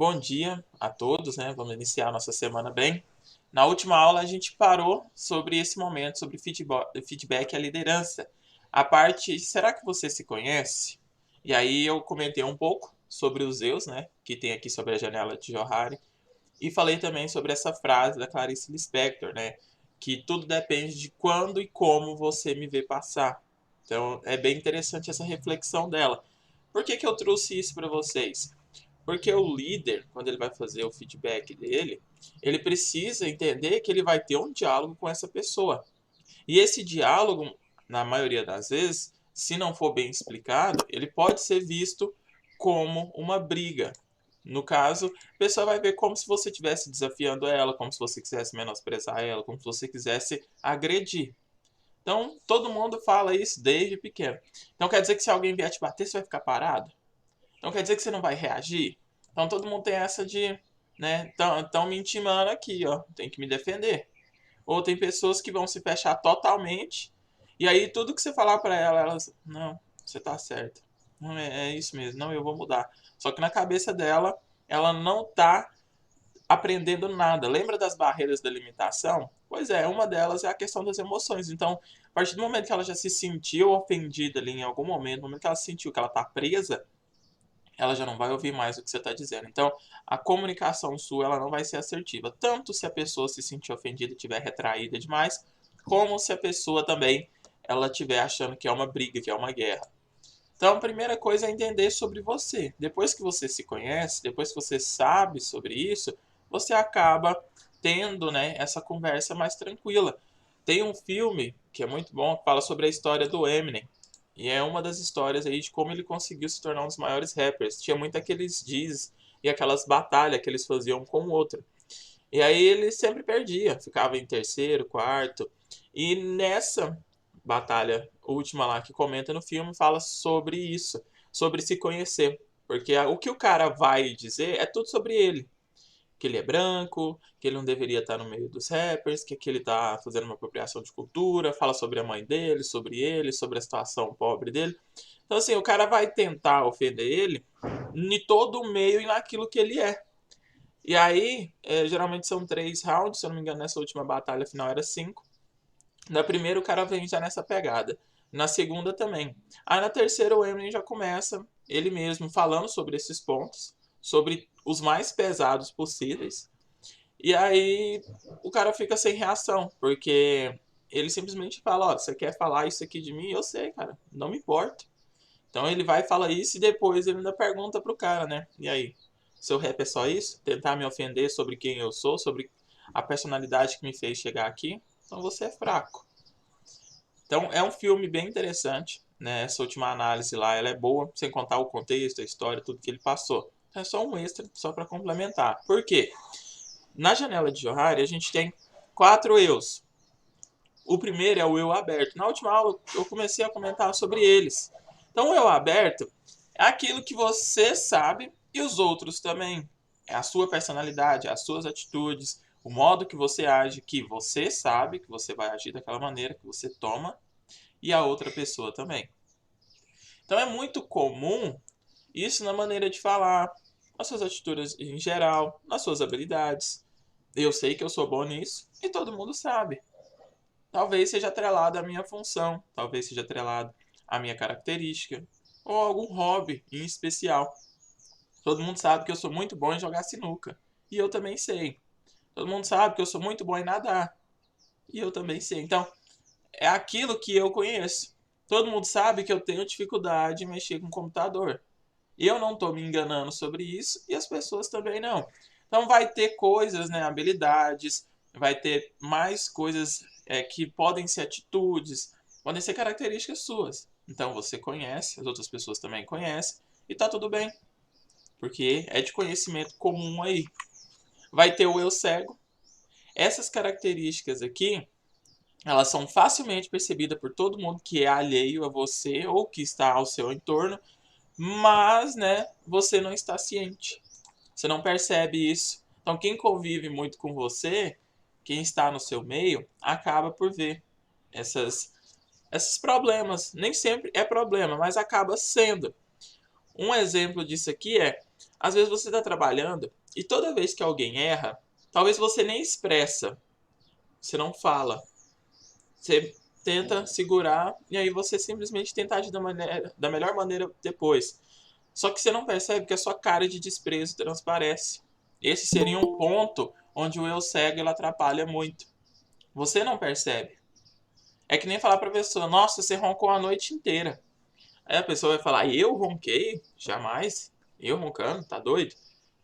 Bom dia a todos, né? Vamos iniciar a nossa semana bem. Na última aula a gente parou sobre esse momento, sobre feedback à liderança. A parte, será que você se conhece? E aí eu comentei um pouco sobre os eus, né? Que tem aqui sobre a janela de Johari. E falei também sobre essa frase da Clarice Lispector, né? Que tudo depende de quando e como você me vê passar. Então é bem interessante essa reflexão dela. Por que eu trouxe isso para vocês? Porque o líder, quando ele vai fazer o feedback dele, ele precisa entender que ele vai ter um diálogo com essa pessoa. E esse diálogo, na maioria das vezes, se não for bem explicado, ele pode ser visto como uma briga. No caso, a pessoa vai ver como se você estivesse desafiando ela, como se você quisesse menosprezar ela, como se você quisesse agredir. Então, todo mundo fala isso desde pequeno. Então, quer dizer que se alguém vier te bater, você vai ficar parado? Então quer dizer que você não vai reagir? Então todo mundo tem essa de, né? Estão me intimando aqui, ó. Tem que me defender. Ou tem pessoas que vão se fechar totalmente. E aí tudo que você falar pra ela, elas, não, você tá certo. Não é isso mesmo. Não, eu vou mudar. Só que na cabeça dela, ela não tá aprendendo nada. Lembra das barreiras da limitação? Pois é, uma delas é a questão das emoções. Então, a partir do momento que ela já se sentiu ofendida ali em algum momento, no momento que ela sentiu que ela tá presa, ela já não vai ouvir mais o que você está dizendo. Então, a comunicação sua ela não vai ser assertiva, tanto se a pessoa se sentir ofendida e estiver retraída demais, como se a pessoa também ela estiver achando que é uma briga, que é uma guerra. Então, a primeira coisa é entender sobre você. Depois que você se conhece, depois que você sabe sobre isso, você acaba tendo, né, essa conversa mais tranquila. Tem um filme que é muito bom, que fala sobre a história do Eminem. E é uma das histórias aí de como ele conseguiu se tornar um dos maiores rappers. Tinha muito aqueles diz e aquelas batalhas que eles faziam um com o outro. E aí ele sempre perdia, ficava em terceiro, quarto. E nessa batalha última lá que comenta no filme, fala sobre isso, sobre se conhecer. Porque o que o cara vai dizer é tudo sobre ele. Que ele é branco, que ele não deveria estar no meio dos rappers, que ele tá fazendo uma apropriação de cultura, fala sobre a mãe dele, sobre a situação pobre dele. Então, assim, o cara vai tentar ofender ele em todo o meio e naquilo que ele é. E aí, geralmente são 3 rounds, se eu não me engano, nessa última batalha final era 5. Na primeira, o cara vem já nessa pegada. Na segunda também. Aí na terceira, o Eminem já começa ele mesmo falando sobre esses pontos, sobre os mais pesados possíveis. E aí o cara fica sem reação, porque ele simplesmente fala: Ó, você quer falar isso aqui de mim? Eu sei, cara, não me importa. Então ele vai e fala isso e depois ele ainda pergunta pro cara, né? E aí, seu rap é só isso? Tentar me ofender sobre quem eu sou, sobre a personalidade que me fez chegar aqui? Então você é fraco. Então é um filme bem interessante, né? Essa última análise lá, ela é boa, sem contar o contexto, a história, tudo que ele passou. É só um extra, só para complementar. Por quê? Na janela de Johari a gente tem 4 eus. O primeiro é o eu aberto. Na última aula eu comecei a comentar sobre eles. Então o eu aberto é aquilo que você sabe e os outros também. É a sua personalidade, as suas atitudes, o modo que você age, que você sabe que você vai agir daquela maneira que você toma e a outra pessoa também. Então é muito comum isso na maneira de falar, nas suas atitudes em geral, nas suas habilidades. Eu sei que eu sou bom nisso e todo mundo sabe. Talvez seja atrelado à minha função, talvez seja atrelado à minha característica ou algum hobby em especial. Todo mundo sabe que eu sou muito bom em jogar sinuca e eu também sei. Todo mundo sabe que eu sou muito bom em nadar e eu também sei. Então, é aquilo que eu conheço. Todo mundo sabe que eu tenho dificuldade em mexer com o computador. Eu não estou me enganando sobre isso e as pessoas também não. Então vai ter coisas, né, habilidades, vai ter mais coisas que podem ser atitudes, podem ser características suas. Então você conhece, as outras pessoas também conhecem e tá tudo bem, porque é de conhecimento comum aí. Vai ter o eu cego. Essas características aqui, elas são facilmente percebidas por todo mundo que é alheio a você ou que está ao seu entorno, mas, né, você não está ciente. Você não percebe isso. Então, quem convive muito com você, quem está no seu meio, acaba por ver essas, esses problemas. Nem sempre é problema, mas acaba sendo. Um exemplo disso aqui é Às vezes você está trabalhando e toda vez que alguém erra, talvez você nem expressa, você não fala. Você tenta segurar e aí você simplesmente tenta agir da melhor maneira depois. Só que você não percebe que a sua cara de desprezo transparece. Esse seria um ponto onde o eu cego ele atrapalha muito. Você não percebe. É que nem falar pra pessoa, nossa, você roncou a noite inteira. Aí a pessoa vai falar, eu ronquei? Jamais. Eu roncando? Tá doido?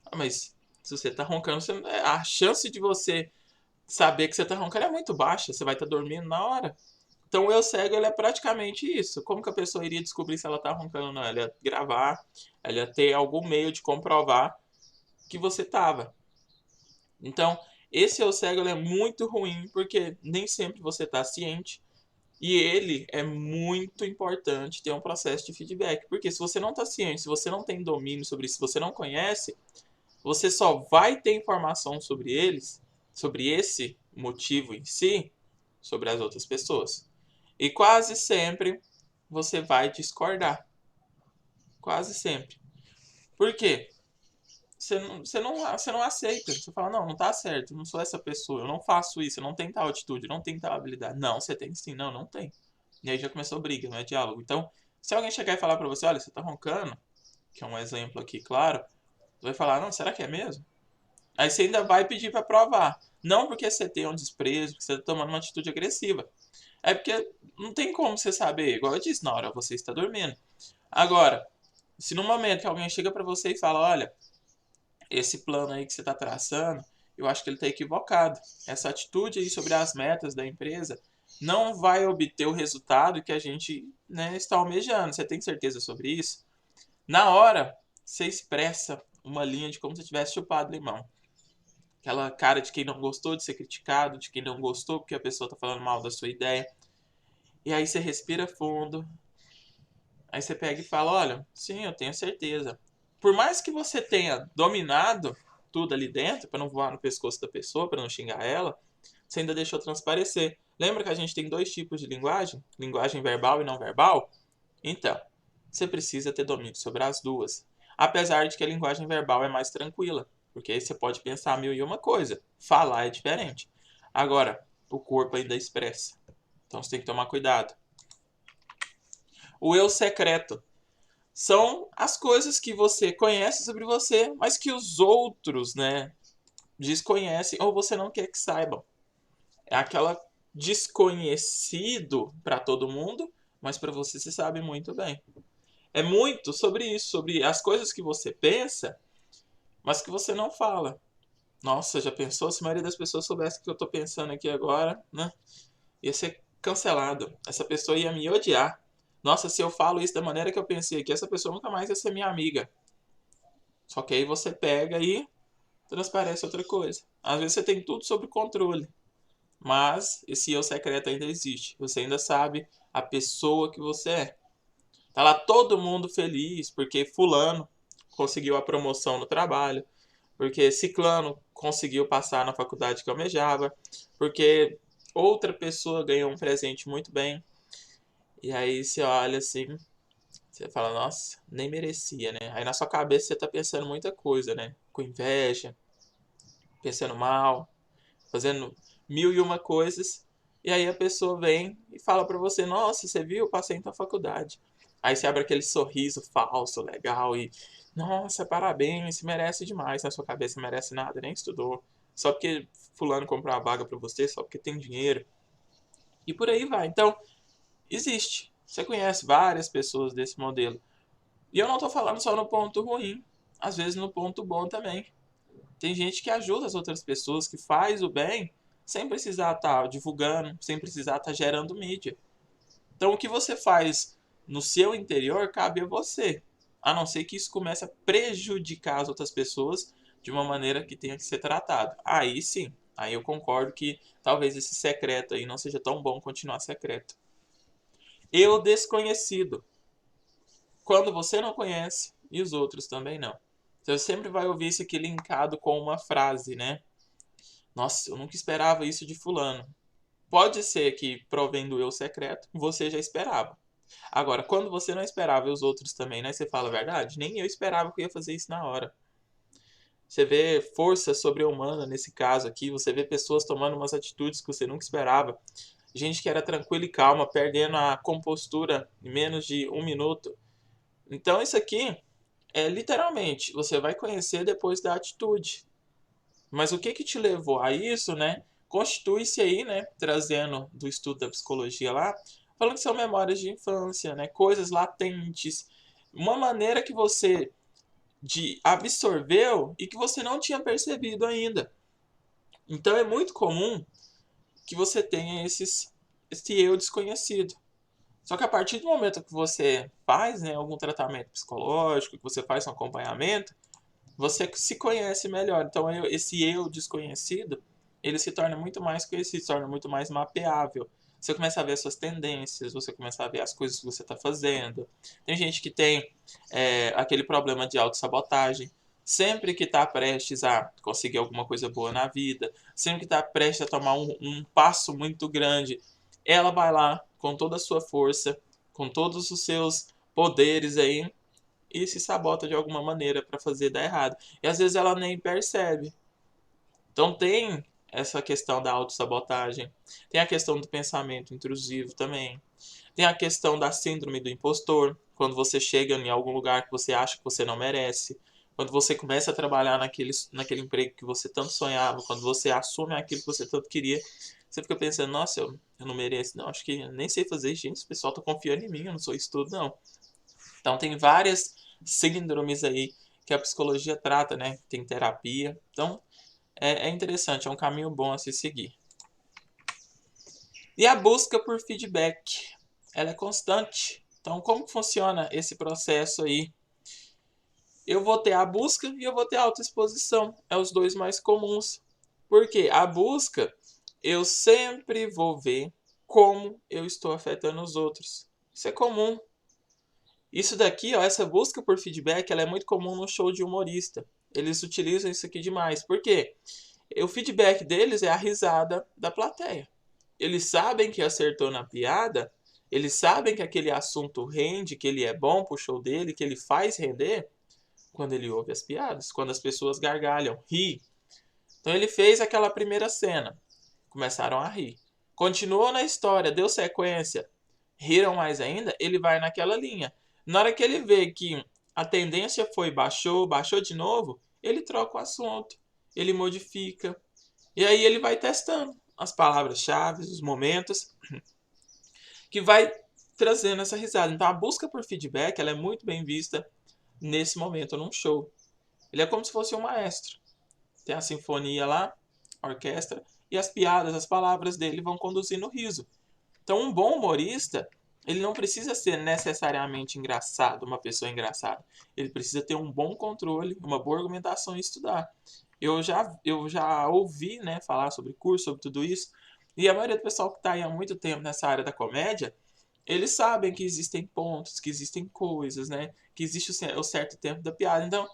Ah, mas se você tá roncando, a chance de você saber que você tá roncando é muito baixa. Você vai estar dormindo na hora. Então o eu cego ele é praticamente isso. Como que a pessoa iria descobrir se ela tá roncando ou não? Ela ia gravar, ela ia ter algum meio de comprovar que você tava. Então, esse eu cego ele é muito ruim porque nem sempre você está ciente e ele é muito importante ter um processo de feedback, porque se você não está ciente, se você não tem domínio sobre isso, se você não conhece, você só vai ter informação sobre eles, sobre esse motivo em si, sobre as outras pessoas. E quase sempre você vai discordar. Quase sempre. Por quê? Você não aceita. Você fala, não, não tá certo, eu não sou essa pessoa, eu não faço isso, eu não tenho tal atitude, eu não tenho tal habilidade. Não, você tem sim, não, não tem. E aí já começou briga, não é diálogo. Então, se alguém chegar e falar pra você, olha, você tá roncando, que é um exemplo aqui, claro, você vai falar, não, será que é mesmo? Aí você ainda vai pedir pra provar. Não porque você tem um desprezo, porque você tá tomando uma atitude agressiva. É porque não tem como você saber, igual eu disse, na hora você está dormindo. Agora, se no momento que alguém chega pra você e fala, olha, esse plano aí que você está traçando, eu acho que ele está equivocado. Essa atitude aí sobre as metas da empresa não vai obter o resultado que a gente, né, está almejando. Você tem certeza sobre isso? Na hora, você expressa uma linha de como se tivesse chupado limão. Aquela cara de quem não gostou de ser criticado, de quem não gostou porque a pessoa está falando mal da sua ideia. E aí você respira fundo. Aí você pega e fala: olha, sim, eu tenho certeza. Por mais que você tenha dominado tudo ali dentro, para não voar no pescoço da pessoa, para não xingar ela, você ainda deixou transparecer. Lembra que a gente tem dois tipos de linguagem? Linguagem verbal e não verbal? Então, você precisa ter domínio sobre as duas. Apesar de que a linguagem verbal é mais tranquila, porque aí você pode pensar mil e uma coisa. Falar é diferente. Agora, o corpo ainda expressa. Então você tem que tomar cuidado. O eu secreto são as coisas que você conhece sobre você, mas que os outros, né, desconhecem ou você não quer que saibam. É aquela desconhecido para todo mundo, mas para você se sabe muito bem. É muito sobre isso, sobre as coisas que você pensa, mas que você não fala. Nossa, já pensou se a maioria das pessoas soubesse o que eu tô pensando aqui agora, né? Ia ser cancelado. Essa pessoa ia me odiar. Nossa, se eu falo isso da maneira que eu pensei aqui, essa pessoa nunca mais ia ser minha amiga. Só que aí você pega e transparece outra coisa. Às vezes você tem tudo sob controle, mas esse eu secreto ainda existe. Você ainda sabe a pessoa que você é. Tá lá todo mundo feliz porque fulano conseguiu a promoção no trabalho, porque ciclano conseguiu passar na faculdade que almejava, porque outra pessoa ganhou um presente muito bem. E aí você olha assim, você fala, nossa, nem merecia, né? Aí na sua cabeça você tá pensando muita coisa, né? Com inveja, pensando mal, fazendo mil e uma coisas. E aí a pessoa vem e fala pra você, nossa, você viu? Eu passei em tua faculdade. Aí você abre aquele sorriso falso, legal e, nossa, parabéns, você merece demais. Na sua cabeça não merece nada, nem estudou. Só porque fulano comprou a vaga pra você, só porque tem dinheiro. E por aí vai. Então, existe. Você conhece várias pessoas desse modelo. E eu não tô falando só no ponto ruim, às vezes no ponto bom também. Tem gente que ajuda as outras pessoas, que faz o bem, sem precisar estar divulgando, sem precisar estar gerando mídia. Então, o que você faz no seu interior cabe a você. A não ser que isso comece a prejudicar as outras pessoas de uma maneira que tenha que ser tratado. Aí sim, aí eu concordo que talvez esse secreto aí não seja tão bom continuar secreto. Eu desconhecido. Quando você não conhece e os outros também não. Você sempre vai ouvir isso aqui linkado com uma frase, né? Nossa, eu nunca esperava isso de fulano. Pode ser que, provendo o eu secreto, você já esperava. Agora, quando você não esperava e os outros também, né? Você fala a verdade? Nem eu esperava que eu ia fazer isso na hora. Você vê força sobre-humana nesse caso aqui, você vê pessoas tomando umas atitudes que você nunca esperava. Gente que era tranquila e calma, perdendo a compostura em menos de um minuto. Então isso aqui é literalmente, você vai conhecer depois da atitude. Mas o que que te levou a isso, né? Constitui-se aí, né? Trazendo do estudo da psicologia lá, falando que são memórias de infância, né? Coisas latentes, uma maneira que você de absorveu e que você não tinha percebido ainda. Então é muito comum que você tenha esse eu desconhecido. Só que a partir do momento que você faz, né, algum tratamento psicológico, que você faz um acompanhamento, você se conhece melhor. Então esse eu desconhecido, ele se torna muito mais conhecido, se torna muito mais mapeável. Você começa a ver as suas tendências, você começa a ver as coisas que você está fazendo. Tem gente que tem aquele problema de autossabotagem. Sempre que está prestes a conseguir alguma coisa boa na vida, sempre que está prestes a tomar um passo muito grande, ela vai lá com toda a sua força, com todos os seus poderes aí, e se sabota de alguma maneira para fazer dar errado. E às vezes ela nem percebe. Então tem essa questão da autossabotagem, tem a questão do pensamento intrusivo também, tem a questão da síndrome do impostor, quando você chega em algum lugar que você acha que você não merece, quando você começa a trabalhar naquele emprego que você tanto sonhava, quando você assume aquilo que você tanto queria, você fica pensando, nossa, eu não mereço, não, acho que eu nem sei fazer, gente, o pessoal tá confiando em mim, eu não sou isso tudo, não. Então tem várias síndromes aí que a psicologia trata, né? Tem terapia. Então é interessante, é um caminho bom a se seguir. E a busca por feedback, ela é constante. Então como funciona esse processo aí? Eu vou ter a busca e eu vou ter a autoexposição. É os dois mais comuns. Porque a busca, eu sempre vou ver como eu estou afetando os outros. Isso é comum. Isso daqui, ó, essa busca por feedback, ela é muito comum no show de humorista. Eles utilizam isso aqui demais. Por quê? O feedback deles é a risada da plateia. Eles sabem que acertou na piada, eles sabem que aquele assunto rende, que ele é bom pro show dele, que ele faz render quando ele ouve as piadas, quando as pessoas gargalham, ri. Então ele fez aquela primeira cena, começaram a rir. Continuou na história, deu sequência, riram mais ainda, ele vai naquela linha. Na hora que ele vê que a tendência foi baixou, baixou de novo, ele troca o assunto, ele modifica. E aí ele vai testando as palavras-chave, os momentos que vai trazendo essa risada. Então a busca por feedback, ela é muito bem vista nesse momento num show. Ele é como se fosse um maestro. Tem a sinfonia lá, a orquestra, e as piadas, as palavras dele vão conduzindo o riso. Então, um bom humorista, ele não precisa ser necessariamente engraçado, uma pessoa engraçada. Ele precisa ter um bom controle, uma boa argumentação e estudar. Eu já ouvi, né, falar sobre curso, sobre tudo isso, e a maioria do pessoal que está aí há muito tempo nessa área da comédia, eles sabem que existem pontos, que existem coisas, né, que existe o certo tempo da piada. Então,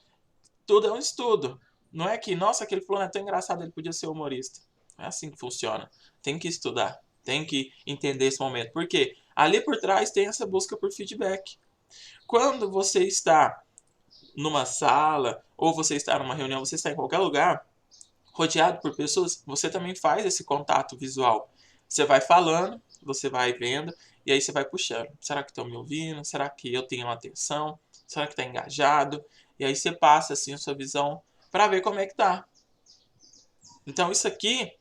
tudo é um estudo. Não é que, nossa, aquele fulano é tão engraçado, ele podia ser humorista. Não é assim que funciona. Tem que estudar, tem que entender esse momento. Porque ali por trás tem essa busca por feedback. Quando você está numa sala, ou você está numa reunião, você está em qualquer lugar, rodeado por pessoas, você também faz esse contato visual. Você vai falando, você vai vendo, e aí você vai puxando. Será que estão me ouvindo? Será que eu tenho atenção? Será que está engajado? E aí você passa assim a sua visão para ver como é que tá. Então isso aqui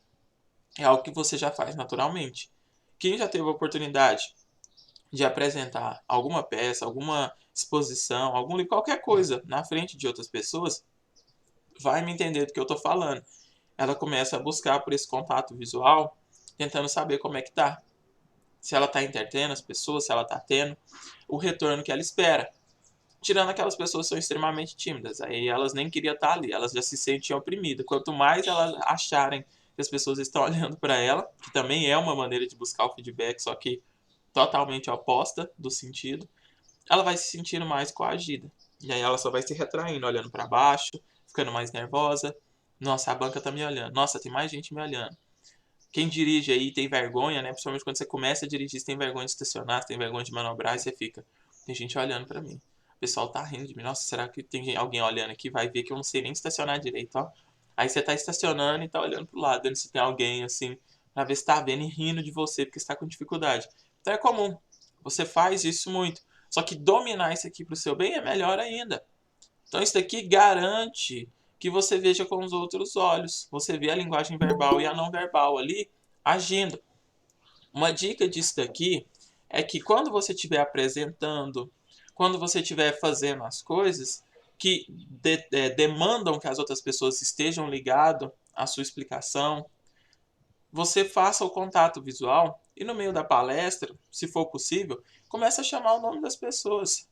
é algo que você já faz naturalmente. Quem já teve a oportunidade de apresentar alguma peça, alguma exposição, algum livro, qualquer coisa na frente de outras pessoas, vai me entender do que eu estou falando. Ela começa a buscar por esse contato visual, tentando saber como é que tá. Se ela está entretendo as pessoas, se ela está tendo o retorno que ela espera. Tirando aquelas pessoas que são extremamente tímidas, aí elas nem queriam estar ali, elas já se sentiam oprimidas. Quanto mais elas acharem que as pessoas estão olhando para ela, que também é uma maneira de buscar o feedback, só que totalmente oposta do sentido, ela vai se sentindo mais coagida. E aí ela só vai se retraindo, olhando para baixo, ficando mais nervosa. Nossa, a banca tá me olhando. Nossa, tem mais gente me olhando. Quem dirige aí tem vergonha, né? Principalmente quando você começa a dirigir, você tem vergonha de estacionar, você tem vergonha de manobrar e você fica. Tem gente olhando para mim. pessoal tá rindo de mim. Nossa, será que tem alguém olhando aqui? Vai ver que eu não sei nem estacionar direito, ó. Aí você tá estacionando e tá olhando pro lado, vendo se tem alguém assim, pra ver se tá vendo e rindo de você porque você tá com dificuldade. Então é comum. Você faz isso muito. Só que dominar isso aqui pro seu bem é melhor ainda. Então isso daqui garante que você veja com os outros olhos. Você vê a linguagem verbal e a não verbal ali agindo. Uma dica disso daqui é que quando você estiver apresentando, quando você estiver fazendo as coisas que demandam que as outras pessoas estejam ligadas à sua explicação, você faça o contato visual e no meio da palestra, se for possível, comece a chamar o nome das pessoas.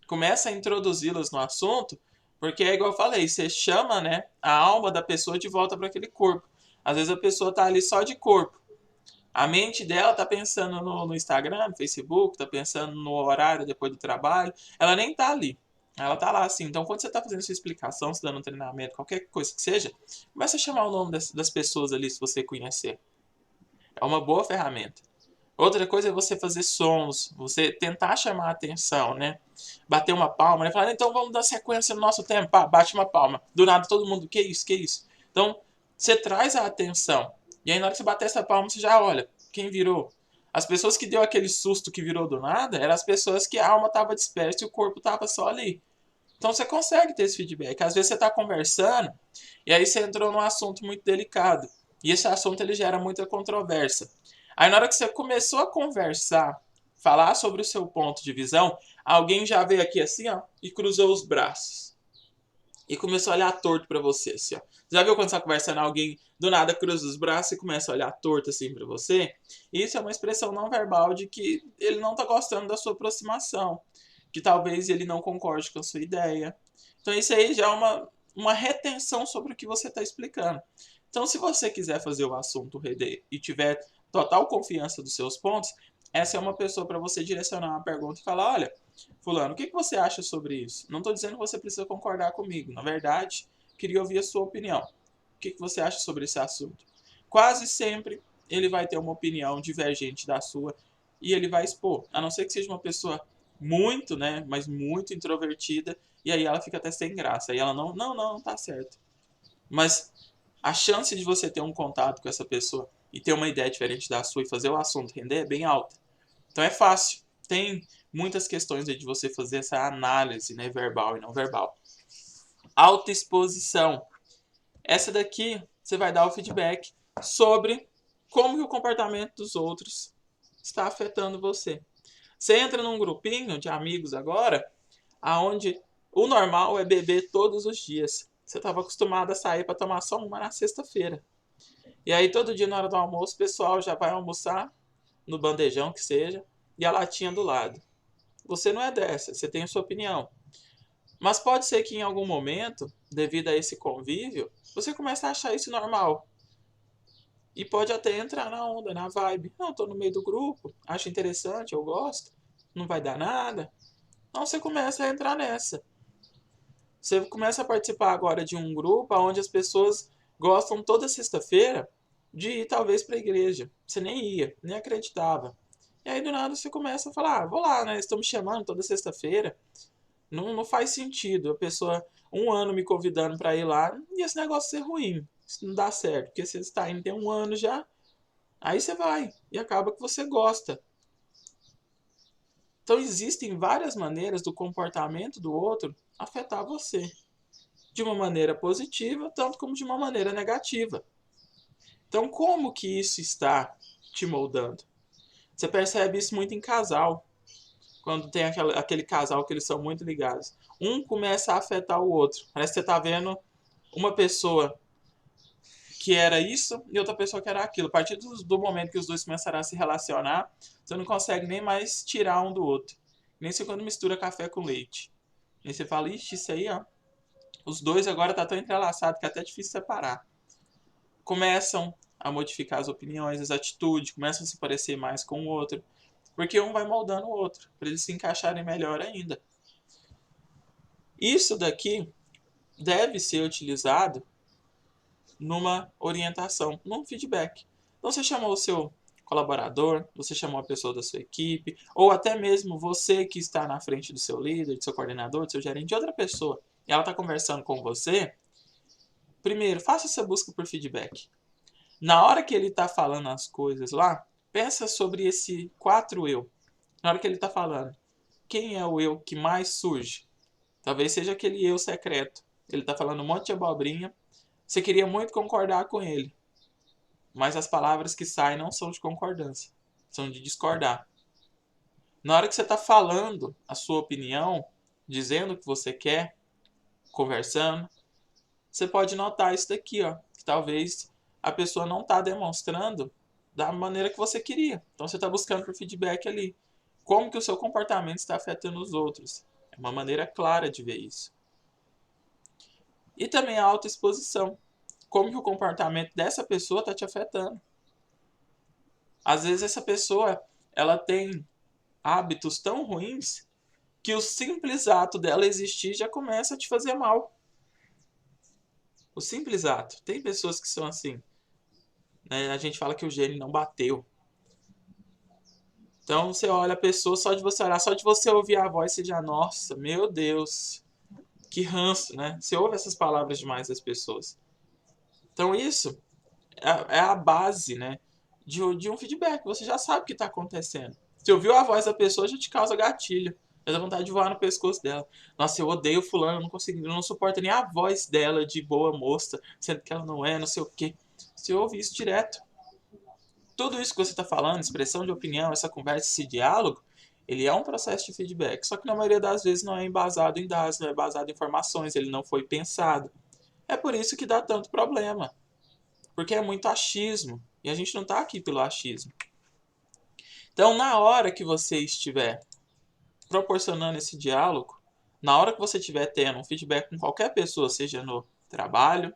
Começa a introduzi-las no assunto, porque é igual eu falei, você chama, né, a alma da pessoa de volta para aquele corpo. Às vezes a pessoa está ali só de corpo. A mente dela tá pensando no Instagram, no Facebook, tá pensando no horário depois do trabalho. Ela nem tá ali. Ela tá lá assim. Então, quando você tá fazendo sua explicação, se dando um treinamento, qualquer coisa que seja, começa a chamar o nome das pessoas ali se você conhecer. É uma boa ferramenta. Outra coisa é você fazer sons, você tentar chamar a atenção, né? Bater uma palma, né? Falar, então vamos dar sequência no nosso tempo. Pá, bate uma palma. Do nada todo mundo, que isso, que isso? Então, você traz a atenção. E aí na hora que você bater essa palma, você já olha, quem virou? As pessoas que deu aquele susto que virou do nada, eram as pessoas que a alma estava dispersa e o corpo estava só ali. Então você consegue ter esse feedback. Às vezes você está conversando e aí você entrou num assunto muito delicado. E esse assunto ele gera muita controvérsia. Aí na hora que você começou a conversar, falar sobre o seu ponto de visão, alguém já veio aqui assim, ó, e cruzou os braços. E começou a olhar torto pra você, assim, ó. Já viu quando você tá conversando, alguém do nada cruza os braços e começa a olhar torto assim pra você? Isso é uma expressão não verbal de que ele não tá gostando da sua aproximação. Que talvez ele não concorde com a sua ideia. Então isso aí já é uma retenção sobre o que você está explicando. Então, se você quiser fazer o assunto render e tiver total confiança dos seus pontos, essa é uma pessoa para você direcionar uma pergunta e falar: olha, Fulano, o que você acha sobre isso? Não estou dizendo que você precisa concordar comigo. Na verdade, queria ouvir a sua opinião. O que você acha sobre esse assunto? Quase sempre ele vai ter uma opinião divergente da sua e ele vai expor. A não ser que seja uma pessoa muito, né, mas muito introvertida, e aí ela fica até sem graça. Aí ela não tá certo. Mas a chance de você ter um contato com essa pessoa e ter uma ideia diferente da sua e fazer o assunto render é bem alta. Então é fácil. Tem muitas questões aí de você fazer essa análise, né, verbal e não verbal. Autoexposição. Essa daqui você vai dar o feedback sobre como que o comportamento dos outros está afetando você. Você entra num grupinho de amigos agora, aonde o normal é beber todos os dias. Você estava acostumado a sair para tomar só uma na sexta-feira. E aí todo dia na hora do almoço o pessoal já vai almoçar no bandejão que seja e a latinha do lado. Você não é dessa, você tem a sua opinião. Mas pode ser que em algum momento, devido a esse convívio, você comece a achar isso normal. E pode até entrar na onda, na vibe. Não, tô no meio do grupo, acho interessante, eu gosto, não vai dar nada. Então você começa a entrar nessa. Você começa a participar agora de um grupo onde as pessoas gostam toda sexta-feira de ir talvez para a igreja. Você nem ia, nem acreditava. E aí do nada você começa a falar, vou lá, né? Estão me chamando toda sexta-feira. Não faz sentido a pessoa um ano me convidando para ir lá e esse negócio ser ruim. Isso não dá certo, porque você está indo tem um ano já, aí você vai e acaba que você gosta. Então existem várias maneiras do comportamento do outro afetar você. De uma maneira positiva, tanto como de uma maneira negativa. Então como que isso está te moldando? Você percebe isso muito em casal. Quando tem aquele casal que eles são muito ligados. Um começa a afetar o outro. Parece que você está vendo uma pessoa que era isso e outra pessoa que era aquilo. A partir do momento que os dois começaram a se relacionar, você não consegue nem mais tirar um do outro. Nem se quando mistura café com leite. Nem você fala, ixi, isso aí, ó. Os dois agora tá tão entrelaçado que é até difícil separar. Começam a modificar as opiniões, as atitudes, começam a se parecer mais com o outro. Porque um vai moldando o outro, para eles se encaixarem melhor ainda. Isso daqui deve ser utilizado numa orientação, num feedback. Então você chamou o seu colaborador, você chamou a pessoa da sua equipe, ou até mesmo você que está na frente do seu líder, do seu coordenador, do seu gerente, de outra pessoa, e ela está conversando com você, primeiro, faça essa busca por feedback. Na hora que ele está falando as coisas lá, pensa sobre esse 4 eu. Na hora que ele está falando, quem é o eu que mais surge? Talvez seja aquele eu secreto. Ele está falando um monte de abobrinha. Você queria muito concordar com ele, mas as palavras que saem não são de concordância, são de discordar. Na hora que você está falando a sua opinião, dizendo o que você quer, conversando, você pode notar isso daqui, ó, que talvez a pessoa não está demonstrando da maneira que você queria. Então você está buscando por feedback ali. Como que o seu comportamento está afetando os outros? É uma maneira clara de ver isso. E também a autoexposição. Como que o comportamento dessa pessoa está te afetando? Às vezes essa pessoa, ela tem hábitos tão ruins que o simples ato dela existir já começa a te fazer mal. O simples ato. Tem pessoas que são assim, né? A gente fala que o gene não bateu. Então você olha a pessoa, só de você olhar, só de você ouvir a voz, você já, nossa, meu Deus, que ranço, né? Você ouve essas palavras demais das pessoas. Então isso é a base, né, de um feedback. Você já sabe o que está acontecendo. Você ouviu a voz da pessoa, já te causa gatilho. Já dá vontade de voar no pescoço dela. Nossa, eu odeio fulano, eu não consigo, eu não suporto nem a voz dela de boa moça, sendo que ela não é, não sei o quê. Você ouve isso direto. Tudo isso que você está falando, expressão de opinião, essa conversa, esse diálogo, ele é um processo de feedback. Só que na maioria das vezes não é embasado em dados, não é embasado em informações, ele não foi pensado. É por isso que dá tanto problema. Porque é muito achismo. E a gente não está aqui pelo achismo. Então, na hora que você estiver proporcionando esse diálogo, na hora que você estiver tendo um feedback com qualquer pessoa, seja no trabalho,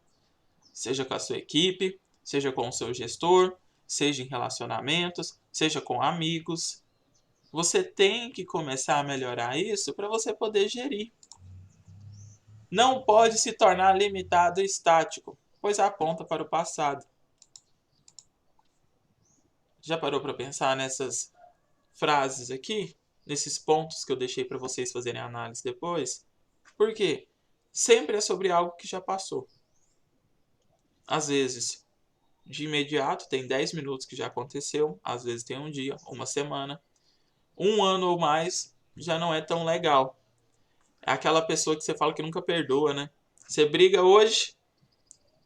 seja com a sua equipe, seja com o seu gestor, seja em relacionamentos, seja com amigos, você tem que começar a melhorar isso para você poder gerir. Não pode se tornar limitado e estático, pois aponta para o passado. Já parou para pensar nessas frases aqui, nesses pontos que eu deixei para vocês fazerem análise depois? Por quê? Sempre é sobre algo que já passou. Às vezes, de imediato, tem 10 minutos que já aconteceu, às vezes tem um dia, uma semana. Um ano ou mais já não é tão legal. É aquela pessoa que você fala que nunca perdoa, né? Você briga hoje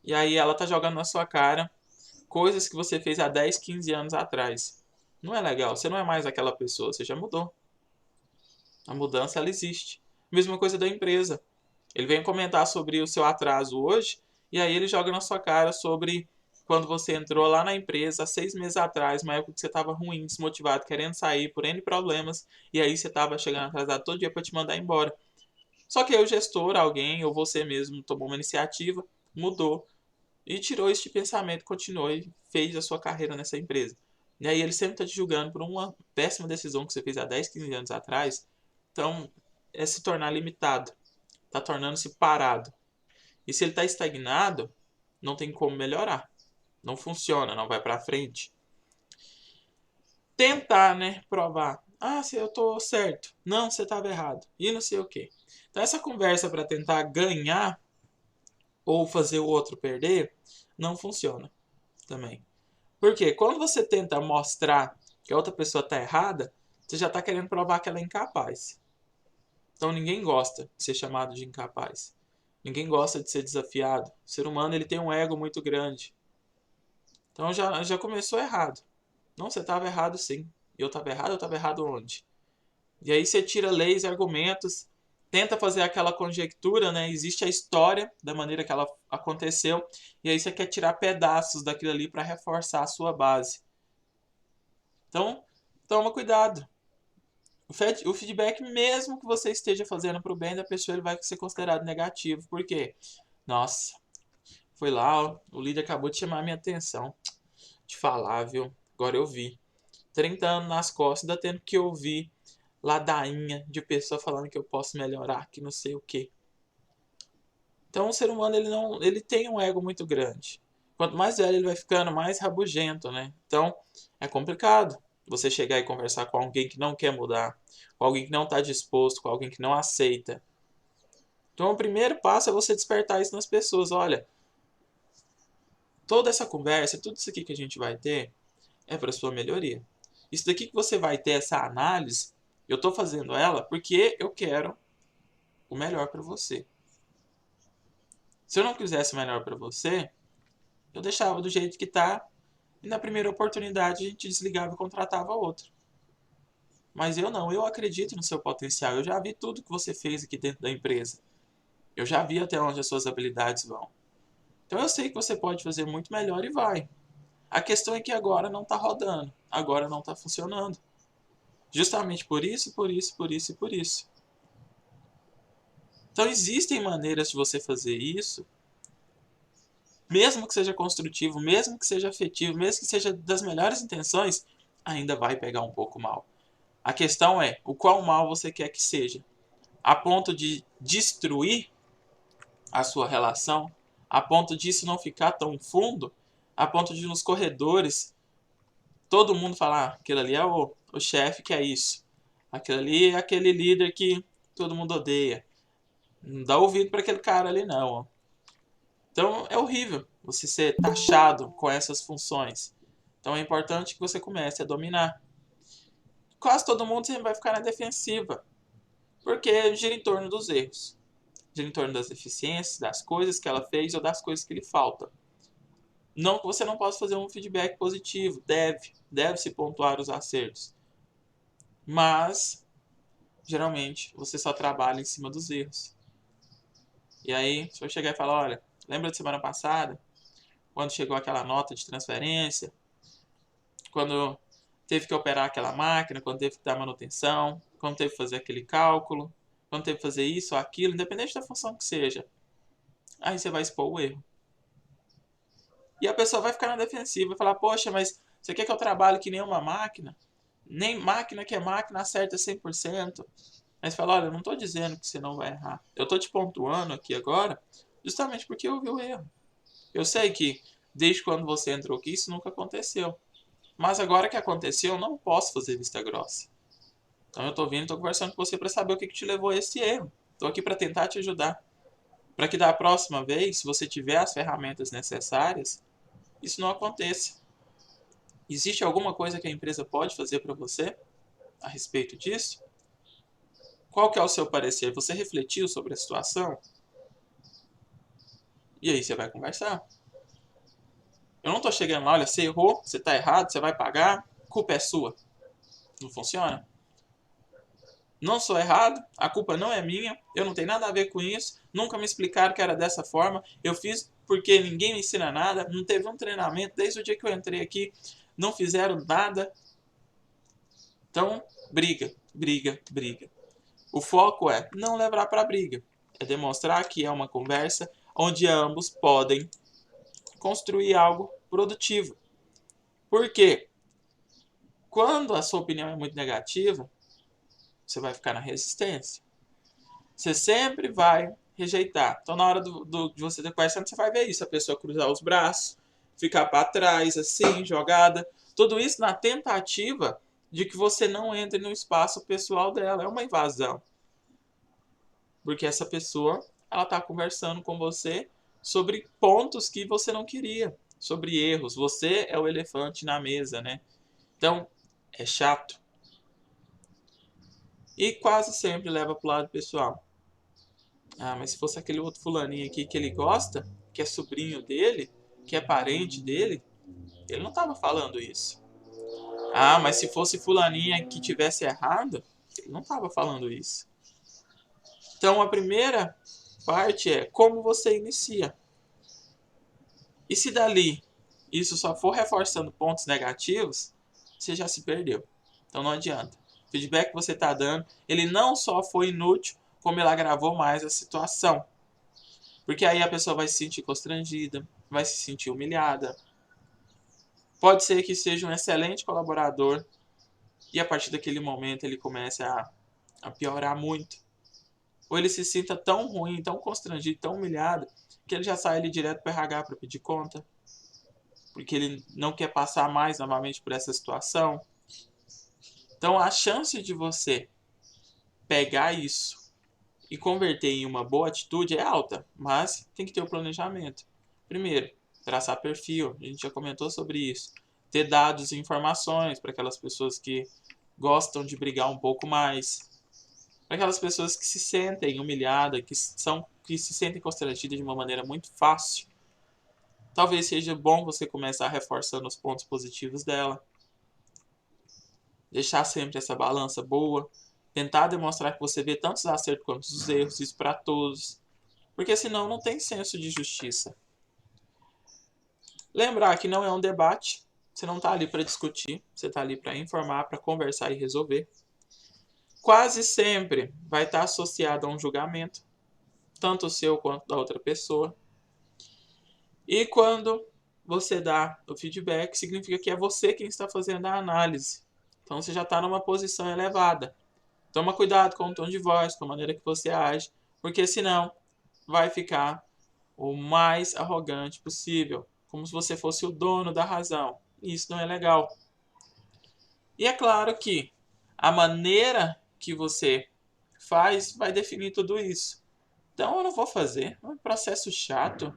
e aí ela tá jogando na sua cara coisas que você fez há 10, 15 anos atrás. Não é legal, você não é mais aquela pessoa, você já mudou. A mudança, ela existe. Mesma coisa da empresa. Ele vem comentar sobre o seu atraso hoje, e aí ele joga na sua cara sobre quando você entrou lá na empresa há 6 meses atrás, uma época que você estava ruim, desmotivado, querendo sair por N problemas, e aí você estava chegando atrasado todo dia para te mandar embora. Só que aí o gestor, alguém, ou você mesmo, tomou uma iniciativa, mudou, e tirou este pensamento, continuou e fez a sua carreira nessa empresa. E aí ele sempre está te julgando por uma péssima decisão que você fez há 10, 15 anos atrás. Então, é se tornar limitado. Está tornando-se parado. E se ele está estagnado, não tem como melhorar. Não funciona, não vai para frente. Tentar, né, provar. Ah, se eu tô certo. Não, você estava errado. E não sei o quê. Então essa conversa para tentar ganhar ou fazer o outro perder não funciona também. Porque quando você tenta mostrar que a outra pessoa está errada, você já está querendo provar que ela é incapaz. Então ninguém gosta de ser chamado de incapaz. Ninguém gosta de ser desafiado. O ser humano, ele tem um ego muito grande. Então já começou errado. Não, você estava errado sim. Eu estava errado onde? E aí você tira leis, argumentos, tenta fazer aquela conjectura, né? Existe a história da maneira que ela aconteceu, e aí você quer tirar pedaços daquilo ali para reforçar a sua base. Então, toma cuidado. O feedback, mesmo que você esteja fazendo para o bem da pessoa, ele vai ser considerado negativo. Por quê? Nossa, foi lá, ó, o líder acabou de chamar a minha atenção. Te falar, viu? Agora eu vi. 30 anos nas costas, ainda tendo que ouvir ladainha de pessoa falando que eu posso melhorar, que não sei o quê. Então o ser humano, ele tem um ego muito grande. Quanto mais velho ele vai ficando, mais rabugento, né? Então, é complicado você chegar e conversar com alguém que não quer mudar, com alguém que não está disposto, com alguém que não aceita. Então, o primeiro passo é você despertar isso nas pessoas. Olha, toda essa conversa, tudo isso aqui que a gente vai ter é para sua melhoria. Isso daqui que você vai ter, essa análise, eu estou fazendo ela porque eu quero o melhor para você. Se eu não quisesse o melhor para você, eu deixava do jeito que está e na primeira oportunidade a gente desligava e contratava outro. Mas eu não, eu acredito no seu potencial. Eu já vi tudo que você fez aqui dentro da empresa. Eu já vi até onde as suas habilidades vão. Então eu sei que você pode fazer muito melhor e vai. A questão é que agora não está rodando, agora não está funcionando. Justamente por isso, por isso, por isso e por isso. Então existem maneiras de você fazer isso, mesmo que seja construtivo, mesmo que seja afetivo, mesmo que seja das melhores intenções, ainda vai pegar um pouco mal. A questão é o qual mal você quer que seja, a ponto de destruir a sua relação, a ponto disso não ficar tão fundo, a ponto de nos corredores todo mundo falar, ah, aquele ali é o chefe que é isso, aquele ali é aquele líder que todo mundo odeia. Não dá ouvido para aquele cara ali não. Então é horrível você ser taxado com essas funções. Então é importante que você comece a dominar. Quase todo mundo sempre vai ficar na defensiva, porque gira em torno dos erros, gira em torno das deficiências, das coisas que ela fez ou das coisas que lhe faltam. Não que você não possa fazer um feedback positivo, deve-se pontuar os acertos. Mas, geralmente, você só trabalha em cima dos erros. E aí, se eu chegar e falar, olha, lembra de semana passada, quando chegou aquela nota de transferência, quando teve que operar aquela máquina, quando teve que dar manutenção, quando teve que fazer aquele cálculo, quando teve que fazer isso ou aquilo, independente da função que seja. Aí você vai expor o erro. E a pessoa vai ficar na defensiva e falar, poxa, mas você quer que eu trabalhe que nem uma máquina? Nem máquina que é máquina acerta 100%. Aí você fala, olha, eu não estou dizendo que você não vai errar. Eu estou te pontuando aqui agora justamente porque eu vi o erro. Eu sei que desde quando você entrou aqui isso nunca aconteceu. Mas agora que aconteceu, eu não posso fazer vista grossa. Então eu tô vindo, tô conversando com você para saber o que te levou a esse erro. Tô aqui para tentar te ajudar. Para que da próxima vez, se você tiver as ferramentas necessárias, isso não aconteça. Existe alguma coisa que a empresa pode fazer para você a respeito disso? Qual que é o seu parecer? Você refletiu sobre a situação? E aí você vai conversar. Eu não tô chegando lá, olha, você errou, você tá errado, você vai pagar, culpa é sua. Não funciona. Não sou errado, a culpa não é minha, eu não tenho nada a ver com isso, nunca me explicaram que era dessa forma, eu fiz porque ninguém me ensina nada, não teve um treinamento desde o dia que eu entrei aqui, não fizeram nada. Então, briga, briga, briga. O foco é não levar para briga, é demonstrar que é uma conversa onde ambos podem construir algo produtivo. Por quê? Quando a sua opinião é muito negativa, você vai ficar na resistência. Você sempre vai rejeitar. Então, na hora de você estar conversando, você vai ver isso. A pessoa cruzar os braços, ficar para trás, assim, jogada. Tudo isso na tentativa de que você não entre no espaço pessoal dela. É uma invasão. Porque essa pessoa, ela está conversando com você sobre pontos que você não queria. Sobre erros. Você é o elefante na mesa, né? Então, é chato. E quase sempre leva pro lado pessoal. Ah, mas se fosse aquele outro fulaninho aqui que ele gosta, que é sobrinho dele, que é parente dele, ele não estava falando isso. Ah, mas se fosse fulaninha que tivesse errado, ele não estava falando isso. Então a primeira parte é como você inicia. E se dali isso só for reforçando pontos negativos, você já se perdeu. Então não adianta. O feedback que você está dando, ele não só foi inútil, como ele agravou mais a situação. Porque aí a pessoa vai se sentir constrangida, vai se sentir humilhada. Pode ser que seja um excelente colaborador e a partir daquele momento ele comece a piorar muito. Ou ele se sinta tão ruim, tão constrangido, tão humilhado, que ele já sai ali direto para o RH para pedir conta. porque ele não quer passar mais novamente por essa situação. Então a chance de você pegar isso e converter em uma boa atitude é alta, mas tem que ter o planejamento. Primeiro, traçar perfil, a gente já comentou sobre isso. Ter dados e informações para aquelas pessoas que gostam de brigar um pouco mais, para aquelas pessoas que se sentem humilhadas, que se sentem constrangidas de uma maneira muito fácil. Talvez seja bom você começar reforçando os pontos positivos dela, deixar sempre essa balança boa, tentar demonstrar que você vê tanto os acertos quanto os erros, isso para todos, porque senão não tem senso de justiça. Lembrar que não é um debate, você não está ali para discutir, você está ali para informar, para conversar e resolver. Quase sempre vai estar associado a um julgamento, tanto o seu quanto da outra pessoa. E quando você dá o feedback, significa que é você quem está fazendo a análise. Então você já está numa posição elevada. Toma cuidado com o tom de voz, com a maneira que você age, porque senão vai ficar o mais arrogante possível, como se você fosse o dono da razão. E isso não é legal. E é claro que a maneira que você faz vai definir tudo isso. Então eu não vou fazer. É um processo chato.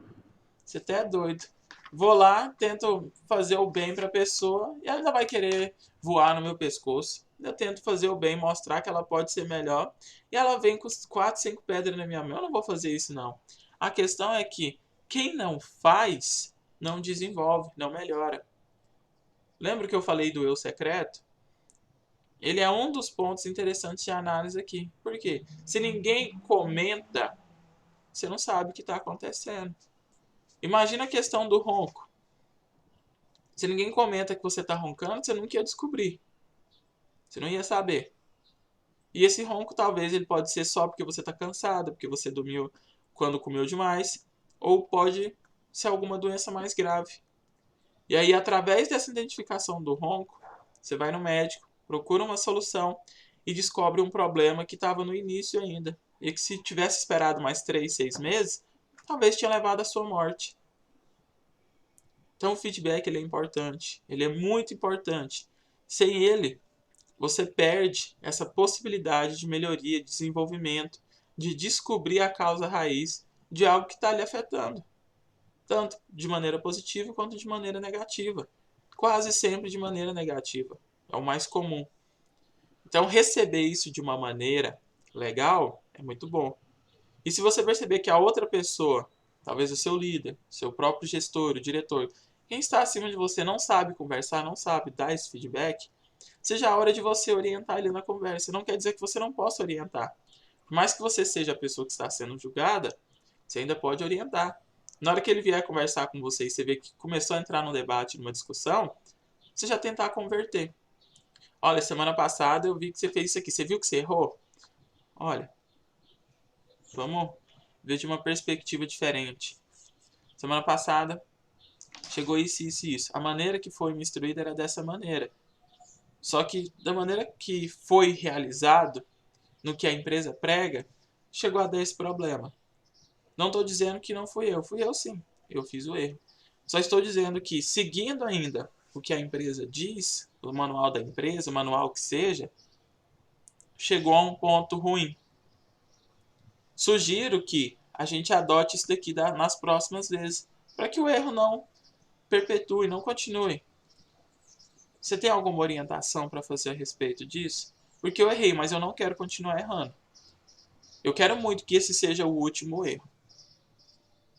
Você até é doido. Vou lá, tento fazer o bem para a pessoa e ela ainda vai querer voar no meu pescoço. Eu tento fazer o bem, mostrar que ela pode ser melhor. E ela vem com 4, 5 pedras na minha mão. Eu não vou fazer isso, não. A questão é que quem não faz, não desenvolve, não melhora. Lembra que eu falei do eu secreto? Ele é um dos pontos interessantes de análise aqui. Por quê? Se ninguém comenta, você não sabe o que está acontecendo. Imagina a questão do ronco. Se ninguém comenta que você está roncando, você nunca ia descobrir. Você não ia saber. E esse ronco talvez ele pode ser só porque você está cansado, porque você dormiu quando comeu demais, ou pode ser alguma doença mais grave. E aí, através dessa identificação do ronco, você vai no médico, procura uma solução e descobre um problema que estava no início ainda. E que se tivesse esperado mais 3, 6 meses, talvez tinha levado à sua morte. Então o feedback ele é importante, ele é muito importante. Sem ele, você perde essa possibilidade de melhoria, de desenvolvimento, de descobrir a causa raiz de algo que está lhe afetando, tanto de maneira positiva quanto de maneira negativa. Quase sempre de maneira negativa, é o mais comum. Então receber isso de uma maneira legal é muito bom. E se você perceber que a outra pessoa, talvez o seu líder, seu próprio gestor, o diretor, quem está acima de você não sabe conversar, não sabe dar esse feedback, seja a hora de você orientar ele na conversa. Não quer dizer que você não possa orientar. Por mais que você seja a pessoa que está sendo julgada, você ainda pode orientar. Na hora que ele vier conversar com você e você vê que começou a entrar num debate, numa discussão, você já tentar converter. Olha, semana passada eu vi que você fez isso aqui. Você viu que você errou? Olha, vamos ver de uma perspectiva diferente. Semana passada chegou isso, isso e isso. A maneira que foi me instruída era dessa maneira. Só que da maneira que foi realizado, no que a empresa prega, chegou a dar esse problema. Não estou dizendo que não fui eu sim, eu fiz o erro. Só estou dizendo que, seguindo ainda o que a empresa diz, o manual da empresa, o manual que seja, chegou a um ponto ruim. Sugiro que a gente adote isso daqui nas próximas vezes, para que o erro não perpetue, não continue. Você tem alguma orientação para fazer a respeito disso? Porque eu errei, mas eu não quero continuar errando. Eu quero muito que esse seja o último erro.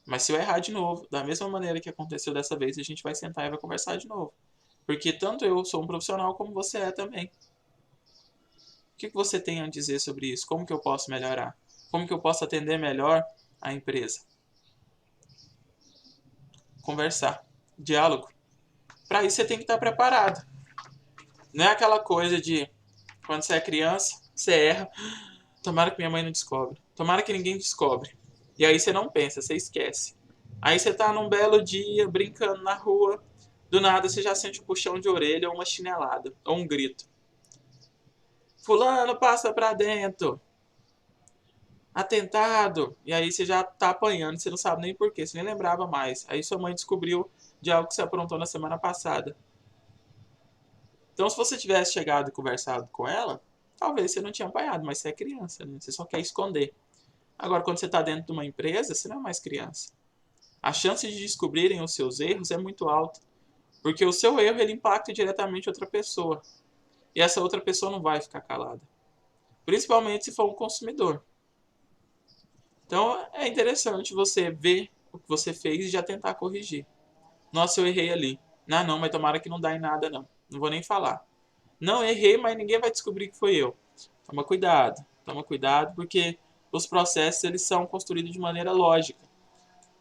Mas se eu errar de novo, da mesma maneira que aconteceu dessa vez, a gente vai sentar e vai conversar de novo. Porque tanto eu sou um profissional como você é também. O que você tem a dizer sobre isso? Como que eu posso melhorar? Como que eu posso atender melhor a empresa? Conversar. Diálogo. Para isso você tem que estar preparado. Não é aquela coisa de quando você é criança, você erra. Tomara que minha mãe não descobre. Tomara que ninguém descobre. E aí você não pensa, você esquece. Aí você tá num belo dia, brincando na rua. Do nada você já sente um puxão de orelha ou uma chinelada. Ou um grito. Fulano, passa pra dentro. atentado, e aí você já tá apanhando, você não sabe nem por quê, você nem lembrava mais. Aí sua mãe descobriu de algo que você aprontou na semana passada. Então, se você tivesse chegado e conversado com ela, talvez você não tinha apanhado, mas você é criança, né? Você só quer esconder. Agora, quando você está dentro de uma empresa, você não é mais criança. A chance de descobrirem os seus erros é muito alta, porque o seu erro ele impacta diretamente outra pessoa. E essa outra pessoa não vai ficar calada. Principalmente se for um consumidor. Então, é interessante você ver o que você fez e já tentar corrigir. Nossa, eu errei ali. Não, mas tomara que não dá em nada, não. Não vou nem falar. Não, errei, mas ninguém vai descobrir que foi eu. Toma cuidado, porque os processos eles são construídos de maneira lógica.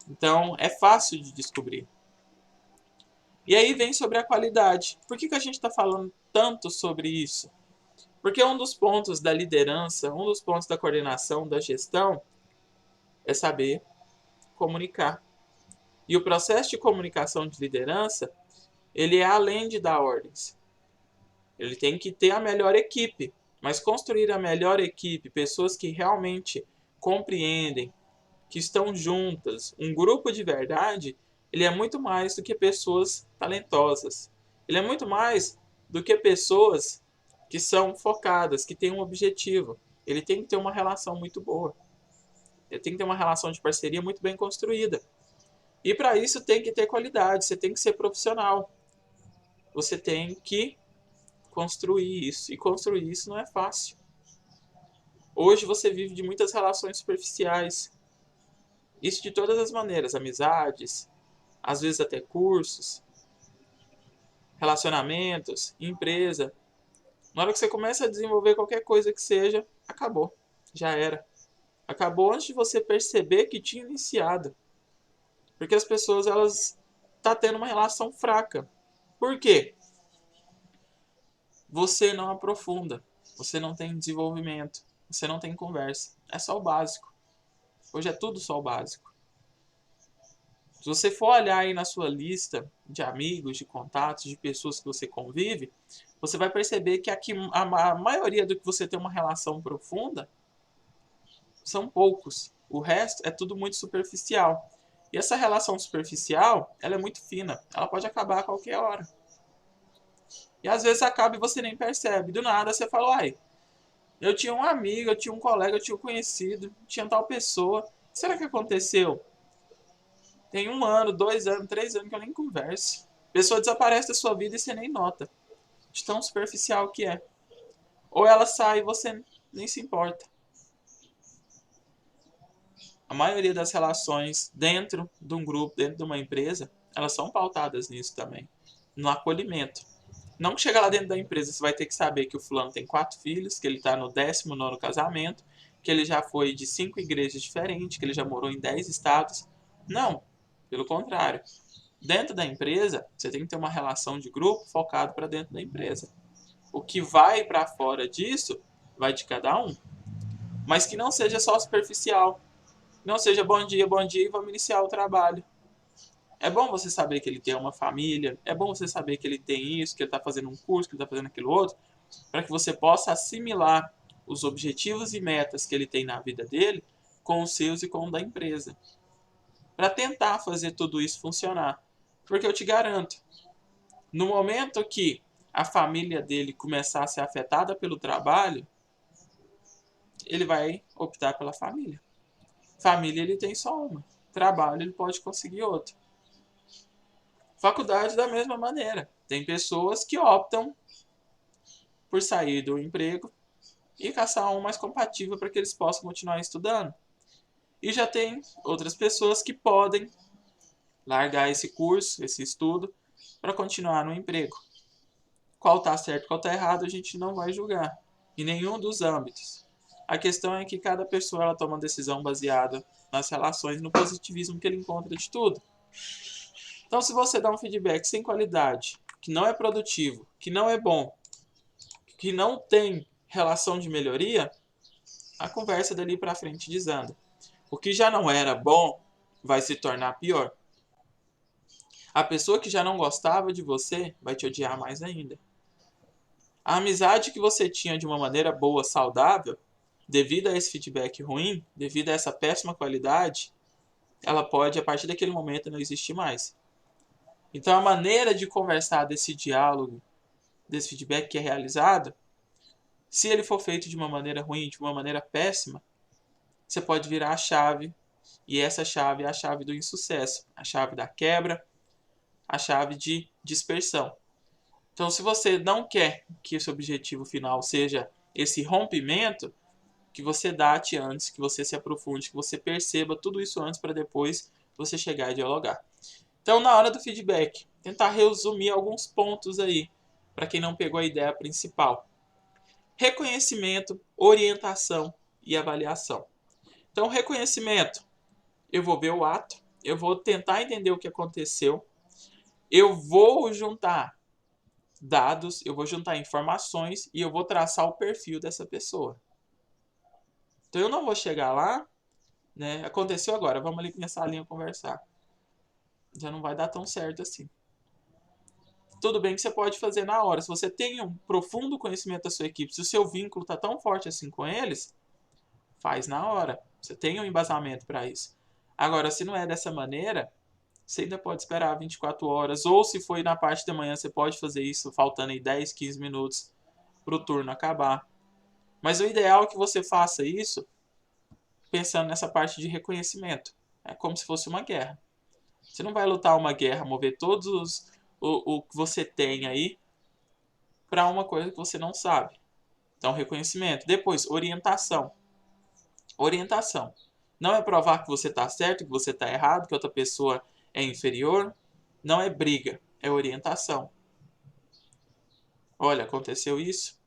Então, é fácil de descobrir. E aí vem sobre a qualidade. Por que a gente está falando tanto sobre isso? Porque um dos pontos da liderança, um dos pontos da coordenação, da gestão, é saber comunicar. E o processo de comunicação de liderança, ele é além de dar ordens. Ele tem que ter a melhor equipe, mas construir a melhor equipe, pessoas que realmente compreendem, que estão juntas, um grupo de verdade, ele é muito mais do que pessoas talentosas. Ele é muito mais do que pessoas que são focadas, que têm um objetivo. Ele tem que ter uma relação muito boa. Ele tem que ter uma relação de parceria muito bem construída. E para isso tem que ter qualidade, você tem que ser profissional. Você tem que construir isso. E construir isso não é fácil. Hoje você vive de muitas relações superficiais. Isso de todas as maneiras, amizades, às vezes até cursos, relacionamentos, empresa. Na hora que você começa a desenvolver qualquer coisa que seja, acabou. Já era. Acabou antes de você perceber que tinha iniciado. Porque as pessoas, elas tá tendo uma relação fraca. Por quê? Você não aprofunda. Você não tem desenvolvimento. Você não tem conversa. É só o básico. Hoje é tudo só o básico. Se você for olhar aí na sua lista de amigos, de contatos, de pessoas que você convive, você vai perceber que aqui a maioria do que você tem uma relação profunda são poucos. O resto é tudo muito superficial. E essa relação superficial, ela é muito fina. Ela pode acabar a qualquer hora. E às vezes acaba e você nem percebe. Do nada você fala, uai, eu tinha um amigo, eu tinha um colega, eu tinha um conhecido, tinha tal pessoa. Será que aconteceu? Tem 1 ano, 2 anos, 3 anos que eu nem converso. A pessoa desaparece da sua vida e você nem nota. De tão superficial que é. Ou ela sai e você nem se importa. A maioria das relações dentro de um grupo, dentro de uma empresa, elas são pautadas nisso também. No acolhimento. Não que chega lá dentro da empresa, você vai ter que saber que o fulano tem 4 filhos, que ele está no 19º casamento, que ele já foi de 5 igrejas diferentes, que ele já morou em 10 estados. Não, pelo contrário. Dentro da empresa, você tem que ter uma relação de grupo focado para dentro da empresa. O que vai para fora disso, vai de cada um. Mas que não seja só superficial. Não seja bom dia e vamos iniciar o trabalho. É bom você saber que ele tem uma família, é bom você saber que ele tem isso, que ele está fazendo um curso, que ele está fazendo aquilo outro, para que você possa assimilar os objetivos e metas que ele tem na vida dele com os seus e com o da empresa. Para tentar fazer tudo isso funcionar. Porque eu te garanto, no momento que a família dele começar a ser afetada pelo trabalho, ele vai optar pela família. Família ele tem só uma. Trabalho ele pode conseguir outro. Faculdade da mesma maneira. Tem pessoas que optam por sair do emprego e caçar um mais compatível para que eles possam continuar estudando. E já tem outras pessoas que podem largar esse curso, esse estudo, para continuar no emprego. Qual está certo, qual está errado, a gente não vai julgar. Em nenhum dos âmbitos. A questão é que cada pessoa ela toma uma decisão baseada nas relações, no positivismo que ele encontra de tudo. Então, se você dá um feedback sem qualidade, que não é produtivo, que não é bom, que não tem relação de melhoria, a conversa dali para frente desanda. O que já não era bom vai se tornar pior. A pessoa que já não gostava de você vai te odiar mais ainda. A amizade que você tinha de uma maneira boa, saudável, devido a esse feedback ruim, devido a essa péssima qualidade, ela pode, a partir daquele momento, não existir mais. Então, a maneira de conversar desse diálogo, desse feedback que é realizado, se ele for feito de uma maneira ruim, de uma maneira péssima, você pode virar a chave, e essa chave é a chave do insucesso, a chave da quebra, a chave de dispersão. Então, se você não quer que esse objetivo final seja esse rompimento, que você date antes, que você se aprofunde, que você perceba tudo isso antes para depois você chegar e dialogar. Então, na hora do feedback, tentar resumir alguns pontos aí, para quem não pegou a ideia principal. Reconhecimento, orientação e avaliação. Então, reconhecimento, eu vou ver o ato, eu vou tentar entender o que aconteceu, eu vou juntar dados, eu vou juntar informações e eu vou traçar o perfil dessa pessoa. Então eu não vou chegar lá, né? Aconteceu agora, vamos ali nessa linha conversar. Já não vai dar tão certo assim. Tudo bem que você pode fazer na hora. Se você tem um profundo conhecimento da sua equipe, se o seu vínculo está tão forte assim com eles, faz na hora. Você tem um embasamento para isso. Agora, se não é dessa maneira, você ainda pode esperar 24 horas. Ou se foi na parte da manhã, você pode fazer isso faltando aí 10, 15 minutos para o turno acabar. Mas o ideal é que você faça isso pensando nessa parte de reconhecimento. É como se fosse uma guerra. Você não vai lutar uma guerra, mover todos o que você tem aí para uma coisa que você não sabe. Então, reconhecimento. Depois, orientação. Orientação. Não é provar que você está certo, que você está errado, que outra pessoa é inferior. Não é briga, é orientação. Olha, aconteceu isso.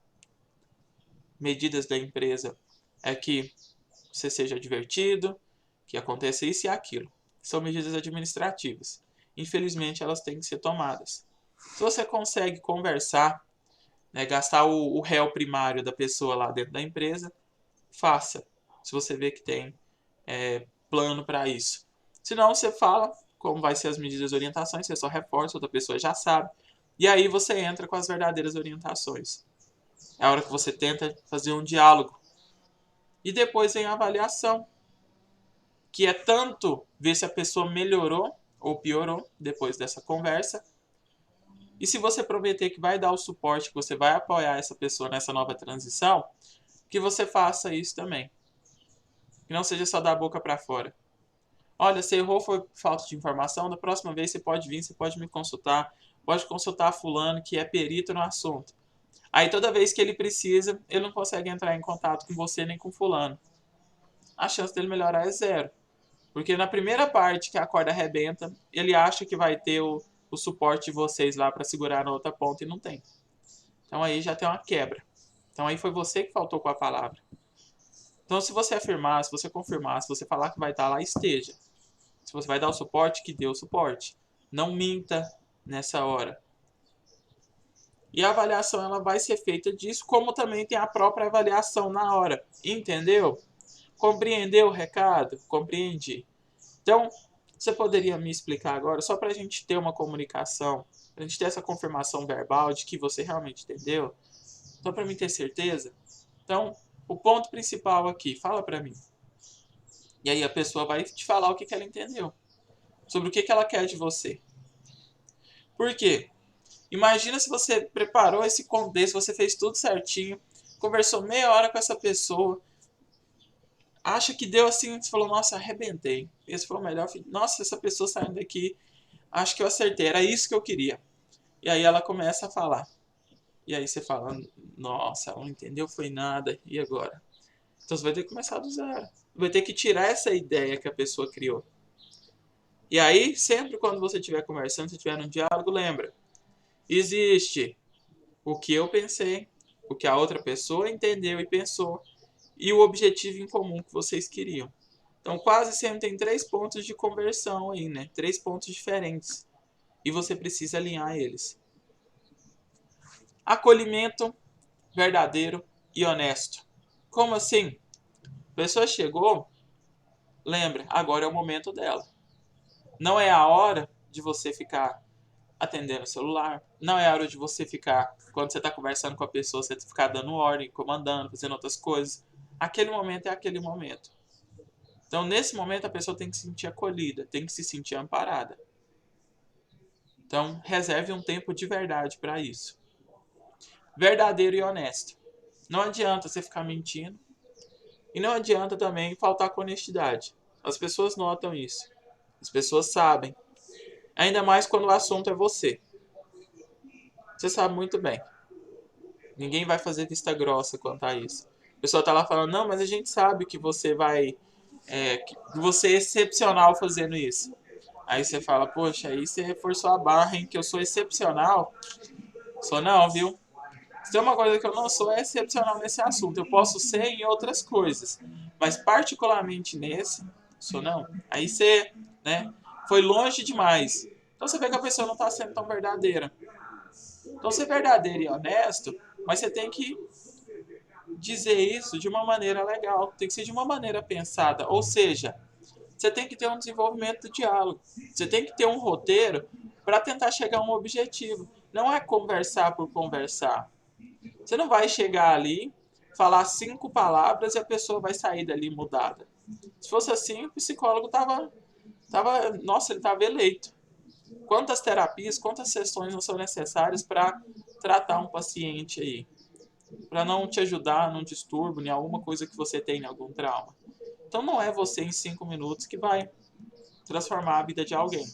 Medidas da empresa é que você seja divertido, que aconteça isso e aquilo. São medidas administrativas. Infelizmente, elas têm que ser tomadas. Se você consegue conversar, né, gastar o réu primário da pessoa lá dentro da empresa, faça. Se você vê que tem plano para isso. Se não, você fala como vai ser as medidas de orientações, você só reforça, outra pessoa já sabe. E aí você entra com as verdadeiras orientações. É a hora que você tenta fazer um diálogo. E depois vem a avaliação, que é tanto ver se a pessoa melhorou ou piorou depois dessa conversa. E se você prometer que vai dar o suporte, que você vai apoiar essa pessoa nessa nova transição, que você faça isso também. Que não seja só da boca para fora. Olha, você errou, foi falta de informação, da próxima vez você pode vir, você pode me consultar, pode consultar fulano que é perito no assunto. Aí toda vez que ele precisa, ele não consegue entrar em contato com você nem com fulano. A chance dele melhorar é zero. Porque na primeira parte que a corda arrebenta, ele acha que vai ter o suporte de vocês lá para segurar na outra ponta e não tem. Então aí já tem uma quebra. Então aí foi você que faltou com a palavra. Então se você afirmar, se você confirmar, se você falar que vai estar lá, esteja. Se você vai dar o suporte, que dê o suporte. Não minta nessa hora. E a avaliação ela vai ser feita disso, como também tem a própria avaliação na hora. Entendeu? Compreendeu o recado? Compreendi. Então, você poderia me explicar agora, só para a gente ter uma comunicação, para a gente ter essa confirmação verbal de que você realmente entendeu? Só para mim ter certeza? Então, o ponto principal aqui, fala para mim. E aí a pessoa vai te falar o que ela entendeu. Sobre o que ela quer de você. Por quê? Imagina se você preparou esse contexto, você fez tudo certinho, conversou meia hora com essa pessoa, acha que deu assim, você falou, nossa, arrebentei. Esse foi o melhor. Nossa, essa pessoa saindo daqui, acho que eu acertei, era isso que eu queria. E aí ela começa a falar. E aí você fala, nossa, ela não entendeu, foi nada, e agora? Então você vai ter que começar do zero. Vai ter que tirar essa ideia que a pessoa criou. E aí, sempre quando você estiver conversando, se estiver num diálogo, lembra. Existe o que eu pensei, o que a outra pessoa entendeu e pensou, e o objetivo em comum que vocês queriam. Então, quase sempre tem 3 pontos de conversão aí, né? 3 pontos diferentes. E você precisa alinhar eles. Acolhimento verdadeiro e honesto. Como assim? A pessoa chegou, lembra, agora é o momento dela. Não é a hora de você ficar atendendo o celular. Não é a hora de você ficar, quando você está conversando com a pessoa, você ficar dando ordem, comandando, fazendo outras coisas. aquele momento é aquele momento. Então, nesse momento, a pessoa tem que se sentir acolhida, tem que se sentir amparada. Então, reserve um tempo de verdade para isso. Verdadeiro e honesto. Não adianta você ficar mentindo. E não adianta também faltar com honestidade. As pessoas notam isso. As pessoas sabem. Ainda mais quando o assunto é você. Você sabe muito bem. Ninguém vai fazer vista grossa quanto a isso. A pessoa tá lá falando, não, mas a gente sabe que você vai... que você é excepcional fazendo isso. Aí você fala, poxa, aí você reforçou a barra, hein, que eu sou excepcional. Sou não, viu? Se tem uma coisa que eu não sou, é excepcional nesse assunto. Eu posso ser em outras coisas. Mas particularmente nesse, sou não. Aí você, né, foi longe demais. Então você vê que a pessoa não está sendo tão verdadeira. Então ser verdadeiro e honesto, mas você tem que dizer isso de uma maneira legal. Tem que ser de uma maneira pensada. Ou seja, você tem que ter um desenvolvimento do diálogo. Você tem que ter um roteiro para tentar chegar a um objetivo. Não é conversar por conversar. Você não vai chegar ali, falar 5 palavras e a pessoa vai sair dali mudada. Se fosse assim, o psicólogo nossa, ele estava eleito. Quantas terapias, quantas sessões não são necessárias para tratar um paciente aí? Para não te ajudar num distúrbio, em alguma coisa que você tem, em algum trauma. Então não é você em 5 minutos que vai transformar a vida de alguém.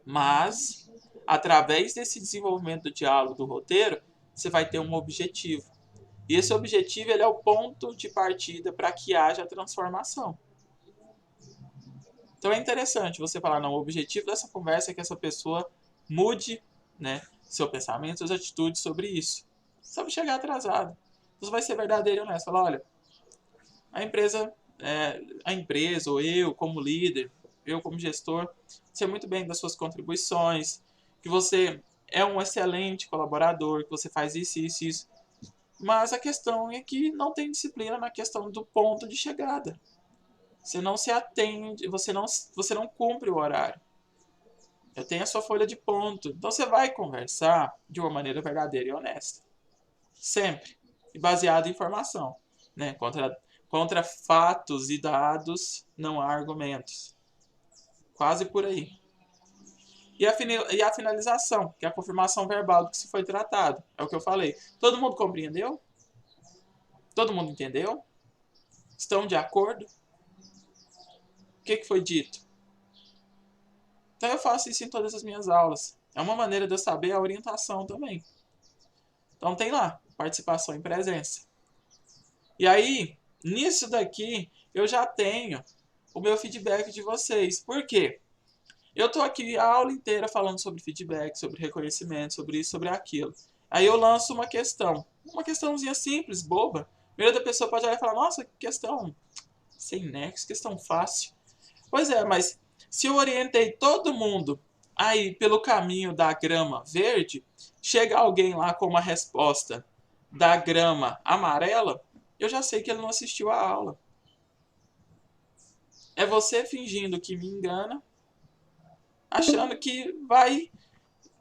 Mas, através desse desenvolvimento do diálogo, do roteiro, você vai ter um objetivo. E esse objetivo ele é o ponto de partida para que haja transformação. Então é interessante você falar, não, o objetivo dessa conversa é que essa pessoa mude, né, seu pensamento, suas atitudes sobre isso. Sabe chegar atrasado. Você vai ser verdadeiro e honesto. Falar, olha, a empresa ou eu como líder, eu como gestor, sei muito bem das suas contribuições, que você é um excelente colaborador, que você faz isso, isso, isso. Mas a questão é que não tem disciplina na questão do ponto de chegada. Você não se atende, você não cumpre o horário. Eu tenho a sua folha de ponto. Então você vai conversar de uma maneira verdadeira e honesta. Sempre. E baseado em informação. Né? Contra fatos e dados não há argumentos. Quase por aí. E a finalização, que é a confirmação verbal do que se foi tratado. É o que eu falei. Todo mundo compreendeu? Todo mundo entendeu? Estão de acordo? O que foi dito? Então eu faço isso em todas as minhas aulas. É uma maneira de eu saber a orientação também. Então tem lá, participação em presença. E aí, nisso daqui, eu já tenho o meu feedback de vocês. Por quê? Eu tô aqui a aula inteira falando sobre feedback, sobre reconhecimento, sobre isso, sobre aquilo. Aí eu lanço uma questão. Uma questãozinha simples, boba. A maioria da pessoa pode olhar e falar, nossa, que questão sem nexo, questão fácil. Pois é, mas se eu orientei todo mundo aí pelo caminho da grama verde, chega alguém lá com uma resposta da grama amarela, eu já sei que ele não assistiu a aula. É você fingindo que me engana, achando que vai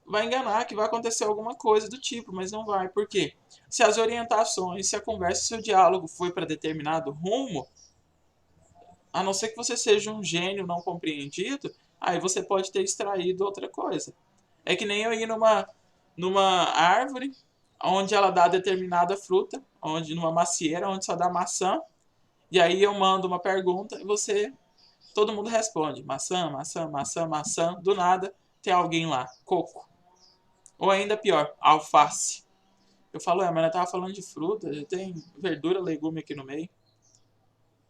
enganar, que vai acontecer alguma coisa do tipo, mas não vai. Por quê? Se as orientações, se a conversa, se o diálogo foi para determinado rumo, a não ser que você seja um gênio não compreendido, aí você pode ter extraído outra coisa. É que nem eu ir numa árvore onde ela dá determinada fruta, numa macieira onde só dá maçã, e aí eu mando uma pergunta e todo mundo responde, maçã, maçã, maçã, maçã, do nada tem alguém lá, coco. Ou ainda pior, alface. Eu falo, mas ela tava falando de fruta, tem verdura, legume aqui no meio.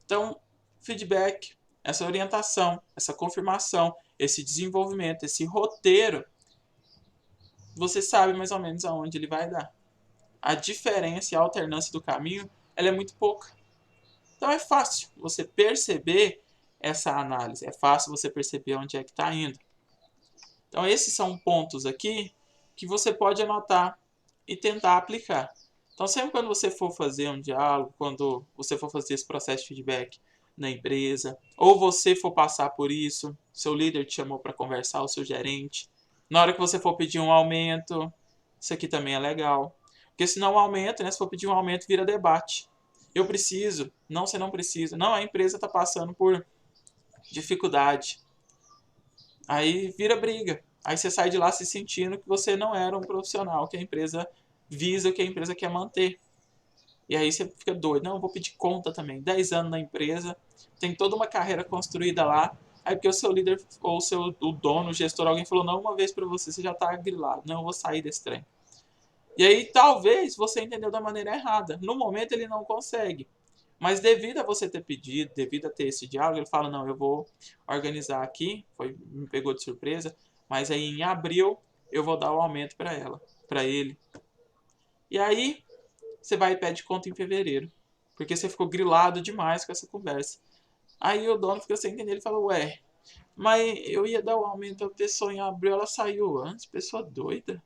Então, feedback, essa orientação, essa confirmação, esse desenvolvimento, esse roteiro, você sabe mais ou menos aonde ele vai dar. A diferença e a alternância do caminho, ela é muito pouca. Então é fácil você perceber essa análise, é fácil você perceber onde é que está indo. Então esses são pontos aqui que você pode anotar e tentar aplicar. Então sempre quando você for fazer um diálogo, quando você for fazer esse processo de feedback na empresa, ou você for passar por isso, seu líder te chamou para conversar, o seu gerente, na hora que você for pedir um aumento, isso aqui também é legal. Porque senão o aumento, né, se for pedir um aumento, vira debate. Eu preciso. Não, você não precisa. Não, a empresa está passando por dificuldade. Aí vira briga. Aí você sai de lá se sentindo que você não era um profissional, que a empresa visa, que a empresa quer manter. E aí você fica doido. Não, eu vou pedir conta também. 10 anos na empresa, tem toda uma carreira construída lá. Aí porque o seu líder ou o dono, o gestor, alguém falou não uma vez para você, você já tá grilado. Não, eu vou sair desse trem. E aí talvez você entendeu da maneira errada. No momento ele não consegue. Mas devido a você ter pedido, devido a ter esse diálogo, ele fala, não, eu vou organizar aqui, me pegou de surpresa, mas aí em abril eu vou dar o aumento para ela, para ele. E aí você vai e pede conta em fevereiro, porque você ficou grilado demais com essa conversa. Aí o dono fica sem entender, ele fala, ué, mas eu ia dar o aumento à pessoa em abril, ela saiu antes, pessoa doida.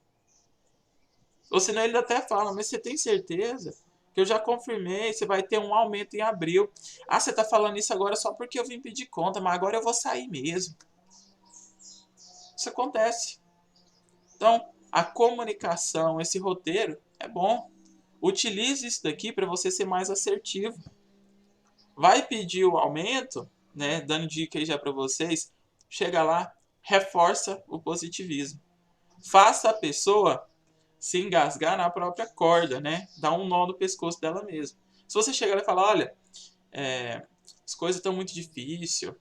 Ou senão ele até fala, mas você tem certeza? Que eu já confirmei, você vai ter um aumento em abril. Ah, você tá falando isso agora só porque eu vim pedir conta, mas agora eu vou sair mesmo. Isso acontece. Então, a comunicação, esse roteiro, é bom. Utilize isso daqui para você ser mais assertivo. Vai pedir o aumento, né? Dando dica aí já para vocês. Chega lá, reforça o positivismo. Faça a pessoa se engasgar na própria corda, né? Dá um nó no pescoço dela mesma. Se você chegar e falar, olha, as coisas estão muito difíceis,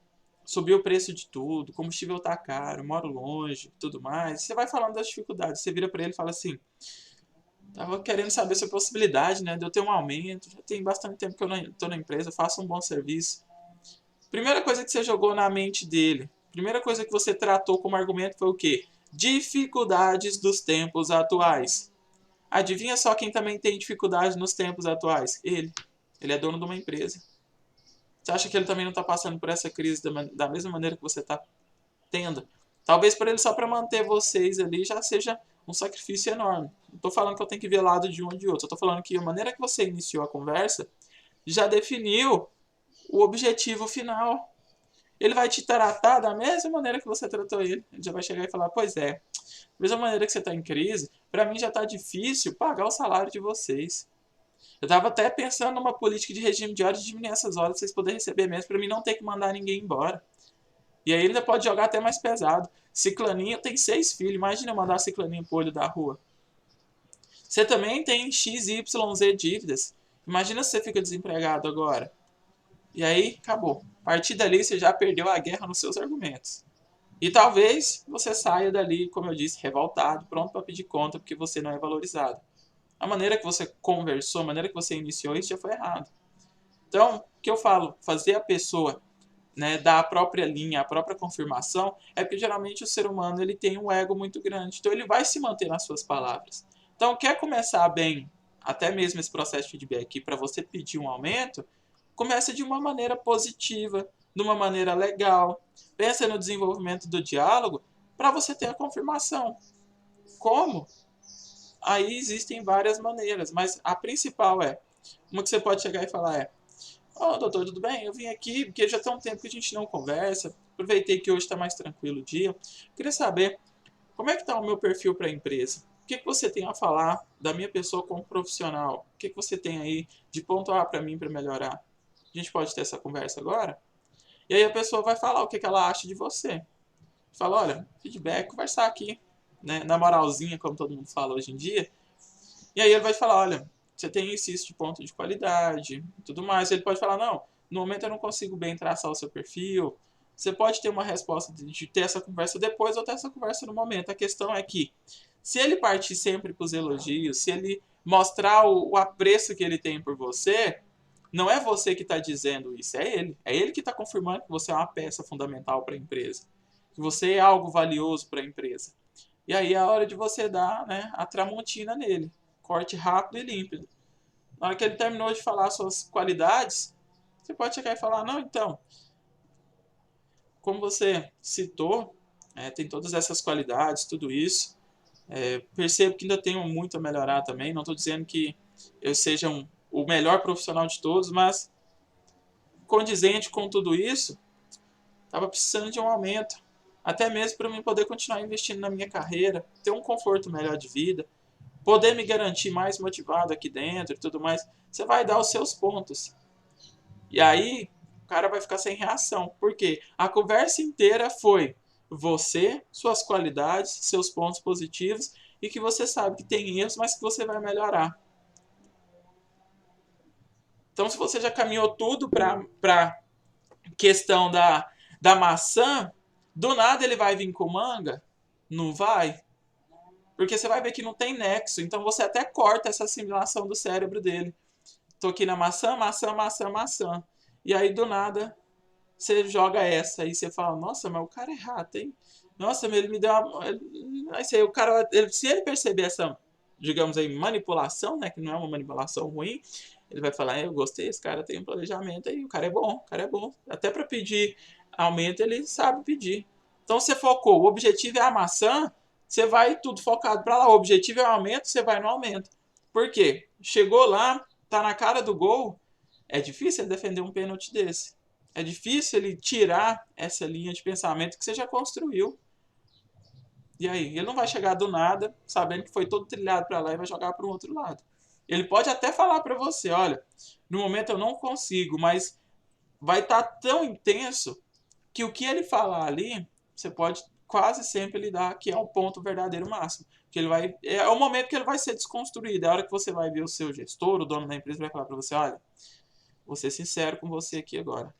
subiu o preço de tudo, combustível está caro, moro longe, tudo mais. Você vai falando das dificuldades, você vira para ele e fala assim, tava querendo saber se a possibilidade, né, de eu ter um aumento, já tem bastante tempo que eu estou na empresa, faço um bom serviço. Primeira coisa que você jogou na mente dele, primeira coisa que você tratou como argumento foi o quê? Dificuldades dos tempos atuais. Adivinha só quem também tem dificuldade nos tempos atuais? Ele. Ele é dono de uma empresa. Você acha que ele também não está passando por essa crise da mesma maneira que você está tendo? Talvez para ele só para manter vocês ali já seja um sacrifício enorme. Não estou falando que eu tenho que ver lado de um ou de outro. Estou falando que a maneira que você iniciou a conversa já definiu o objetivo final. Ele vai te tratar da mesma maneira que você tratou ele. Ele já vai chegar e falar, pois é, da mesma maneira que você está em crise, para mim já está difícil pagar o salário de vocês. Eu estava até pensando numa política de regime de horas de diminuir essas horas pra vocês poderem receber menos, para mim não ter que mandar ninguém embora. E aí ele ainda pode jogar até mais pesado. Ciclaninho tem 6 filhos, imagina eu mandar Ciclaninho pro olho da rua. Você também tem X, Y, Z dívidas. Imagina se você fica desempregado agora. E aí, acabou. A partir dali você já perdeu a guerra nos seus argumentos. E talvez você saia dali, como eu disse, revoltado, pronto para pedir conta porque você não é valorizado. A maneira que você conversou, a maneira que você iniciou isso já foi errado. Então, o que eu falo? Fazer a pessoa, né, dar a própria linha, a própria confirmação, é porque geralmente o ser humano ele tem um ego muito grande. Então ele vai se manter nas suas palavras. Então, quer começar bem, até mesmo esse processo de feedback para você pedir um aumento, começa de uma maneira positiva, de uma maneira legal. Pensa no desenvolvimento do diálogo para você ter a confirmação. Como? Aí existem várias maneiras, mas a principal uma que você pode chegar e falar doutor, tudo bem? Eu vim aqui porque já tem um tempo que a gente não conversa, aproveitei que hoje está mais tranquilo o dia. Queria saber como é que está o meu perfil para a empresa? O que você tem a falar da minha pessoa como profissional? O que você tem aí de pontuar para mim para melhorar? A gente pode ter essa conversa agora? E aí a pessoa vai falar o que ela acha de você. Fala, olha, feedback, conversar aqui, né, na moralzinha, como todo mundo fala hoje em dia. E aí ele vai falar, olha, você tem isso de ponto de qualidade, tudo mais. Ele pode falar, não, no momento eu não consigo bem traçar o seu perfil. Você pode ter uma resposta de ter essa conversa depois ou ter essa conversa no momento. A questão é que, se ele partir sempre para os elogios, se ele mostrar o apreço que ele tem por você, não é você que está dizendo isso, é ele. É ele que está confirmando que você é uma peça fundamental para a empresa, que você é algo valioso para a empresa. E aí é a hora de você dar, né, a tramontina nele. Corte rápido e límpido. Na hora que ele terminou de falar suas qualidades, você pode chegar e falar, não, então, como você citou, tem todas essas qualidades, tudo isso. Percebo que ainda tenho muito a melhorar também. Não estou dizendo que eu seja o melhor profissional de todos, mas condizente com tudo isso, estava precisando de um aumento. Até mesmo para mim poder continuar investindo na minha carreira, ter um conforto melhor de vida. poder me garantir mais motivado aqui dentro e tudo mais, você vai dar os seus pontos. E aí, o cara vai ficar sem reação. Por quê? A conversa inteira foi você, suas qualidades, seus pontos positivos e que você sabe que tem erros, mas que você vai melhorar. Então, se você já caminhou tudo para questão da maçã, do nada ele vai vir com manga? Não vai. Porque você vai ver que não tem nexo. Então, você até corta essa assimilação do cérebro dele. Tô aqui na maçã, maçã, maçã, maçã. E aí, do nada, você joga essa e você fala, nossa, mas o cara é rato, hein? Nossa, mas ele me deu uma. Aí, o cara, se ele perceber essa, digamos aí, manipulação, né? Que não é uma manipulação ruim, ele vai falar, eu gostei, esse cara tem um planejamento aí, o cara é bom, o cara é bom. Até para pedir aumento, ele sabe pedir. Então você focou, o objetivo é a maçã, você vai tudo focado para lá. O objetivo é o aumento, você vai no aumento. Por quê? Chegou lá, tá na cara do gol, é difícil ele defender um pênalti desse. É difícil ele tirar essa linha de pensamento que você já construiu. E aí, ele não vai chegar do nada, sabendo que foi todo trilhado para lá e vai jogar para o outro lado. Ele pode até falar para você, olha, no momento eu não consigo, mas vai estar tão intenso que o que ele falar ali, você pode quase sempre lidar que é o ponto verdadeiro máximo. Que ele vai, é o momento que ele vai ser desconstruído. É a hora que você vai ver o seu gestor, o dono da empresa, vai falar para você, olha, vou ser sincero com você aqui agora.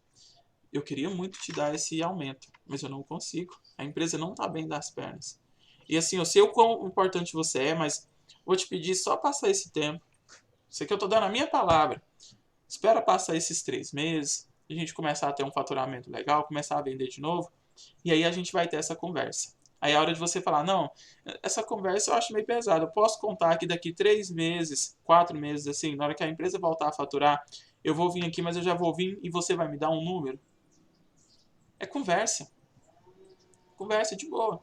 Eu queria muito te dar esse aumento, mas eu não consigo. A empresa não está bem das pernas. E assim, eu sei o quão importante você é, mas vou te pedir só passar esse tempo. Isso aqui eu estou dando a minha palavra. Espera passar esses 3 meses, a gente começar a ter um faturamento legal, começar a vender de novo, e aí a gente vai ter essa conversa. Aí é a hora de você falar, não, essa conversa eu acho meio pesada. Eu posso contar que daqui 3 meses, 4 meses, assim, na hora que a empresa voltar a faturar, eu vou vir aqui, mas eu já vou vir e você vai me dar um número. É conversa. Conversa de boa.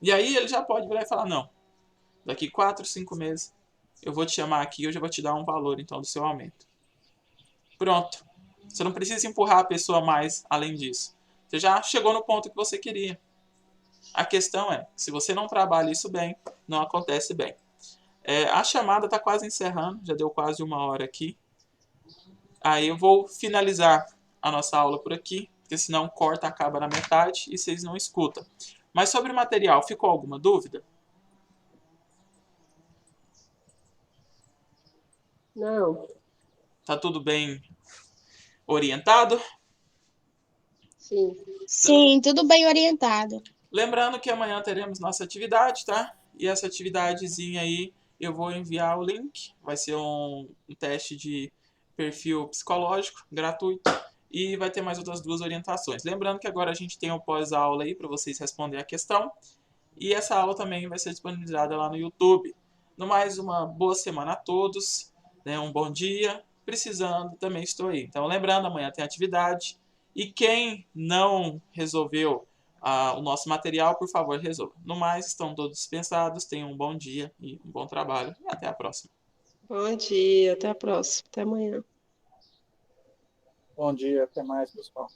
E aí ele já pode virar e falar, não, daqui 4, 5 meses eu vou te chamar aqui e eu já vou te dar um valor então do seu aumento. Pronto. Você não precisa empurrar a pessoa mais além disso. Você já chegou no ponto que você queria. A questão é, se você não trabalha isso bem, não acontece bem. A chamada está quase encerrando, já deu quase 1 hora aqui. Aí eu vou finalizar a nossa aula por aqui, porque senão corta, acaba na metade e vocês não escutam. Mas sobre o material, ficou alguma dúvida? Não, Tá tudo bem orientado? sim. Sim, tudo bem orientado. Lembrando que amanhã teremos nossa atividade, tá? E essa atividadezinha aí eu vou enviar o link. Vai ser um teste de perfil psicológico gratuito. E vai ter mais outras 2 orientações. Lembrando que agora a gente tem o pós-aula aí para vocês responderem a questão. E essa aula também vai ser disponibilizada lá no YouTube. No mais, uma boa semana a todos, né? Um bom dia. Precisando, também estou aí. Então, lembrando, amanhã tem atividade. E quem não resolveu o nosso material, por favor, resolva. No mais, estão todos dispensados. Tenham um bom dia e um bom trabalho. E até a próxima. Bom dia, até a próxima. Até amanhã. Bom dia, até mais, pessoal.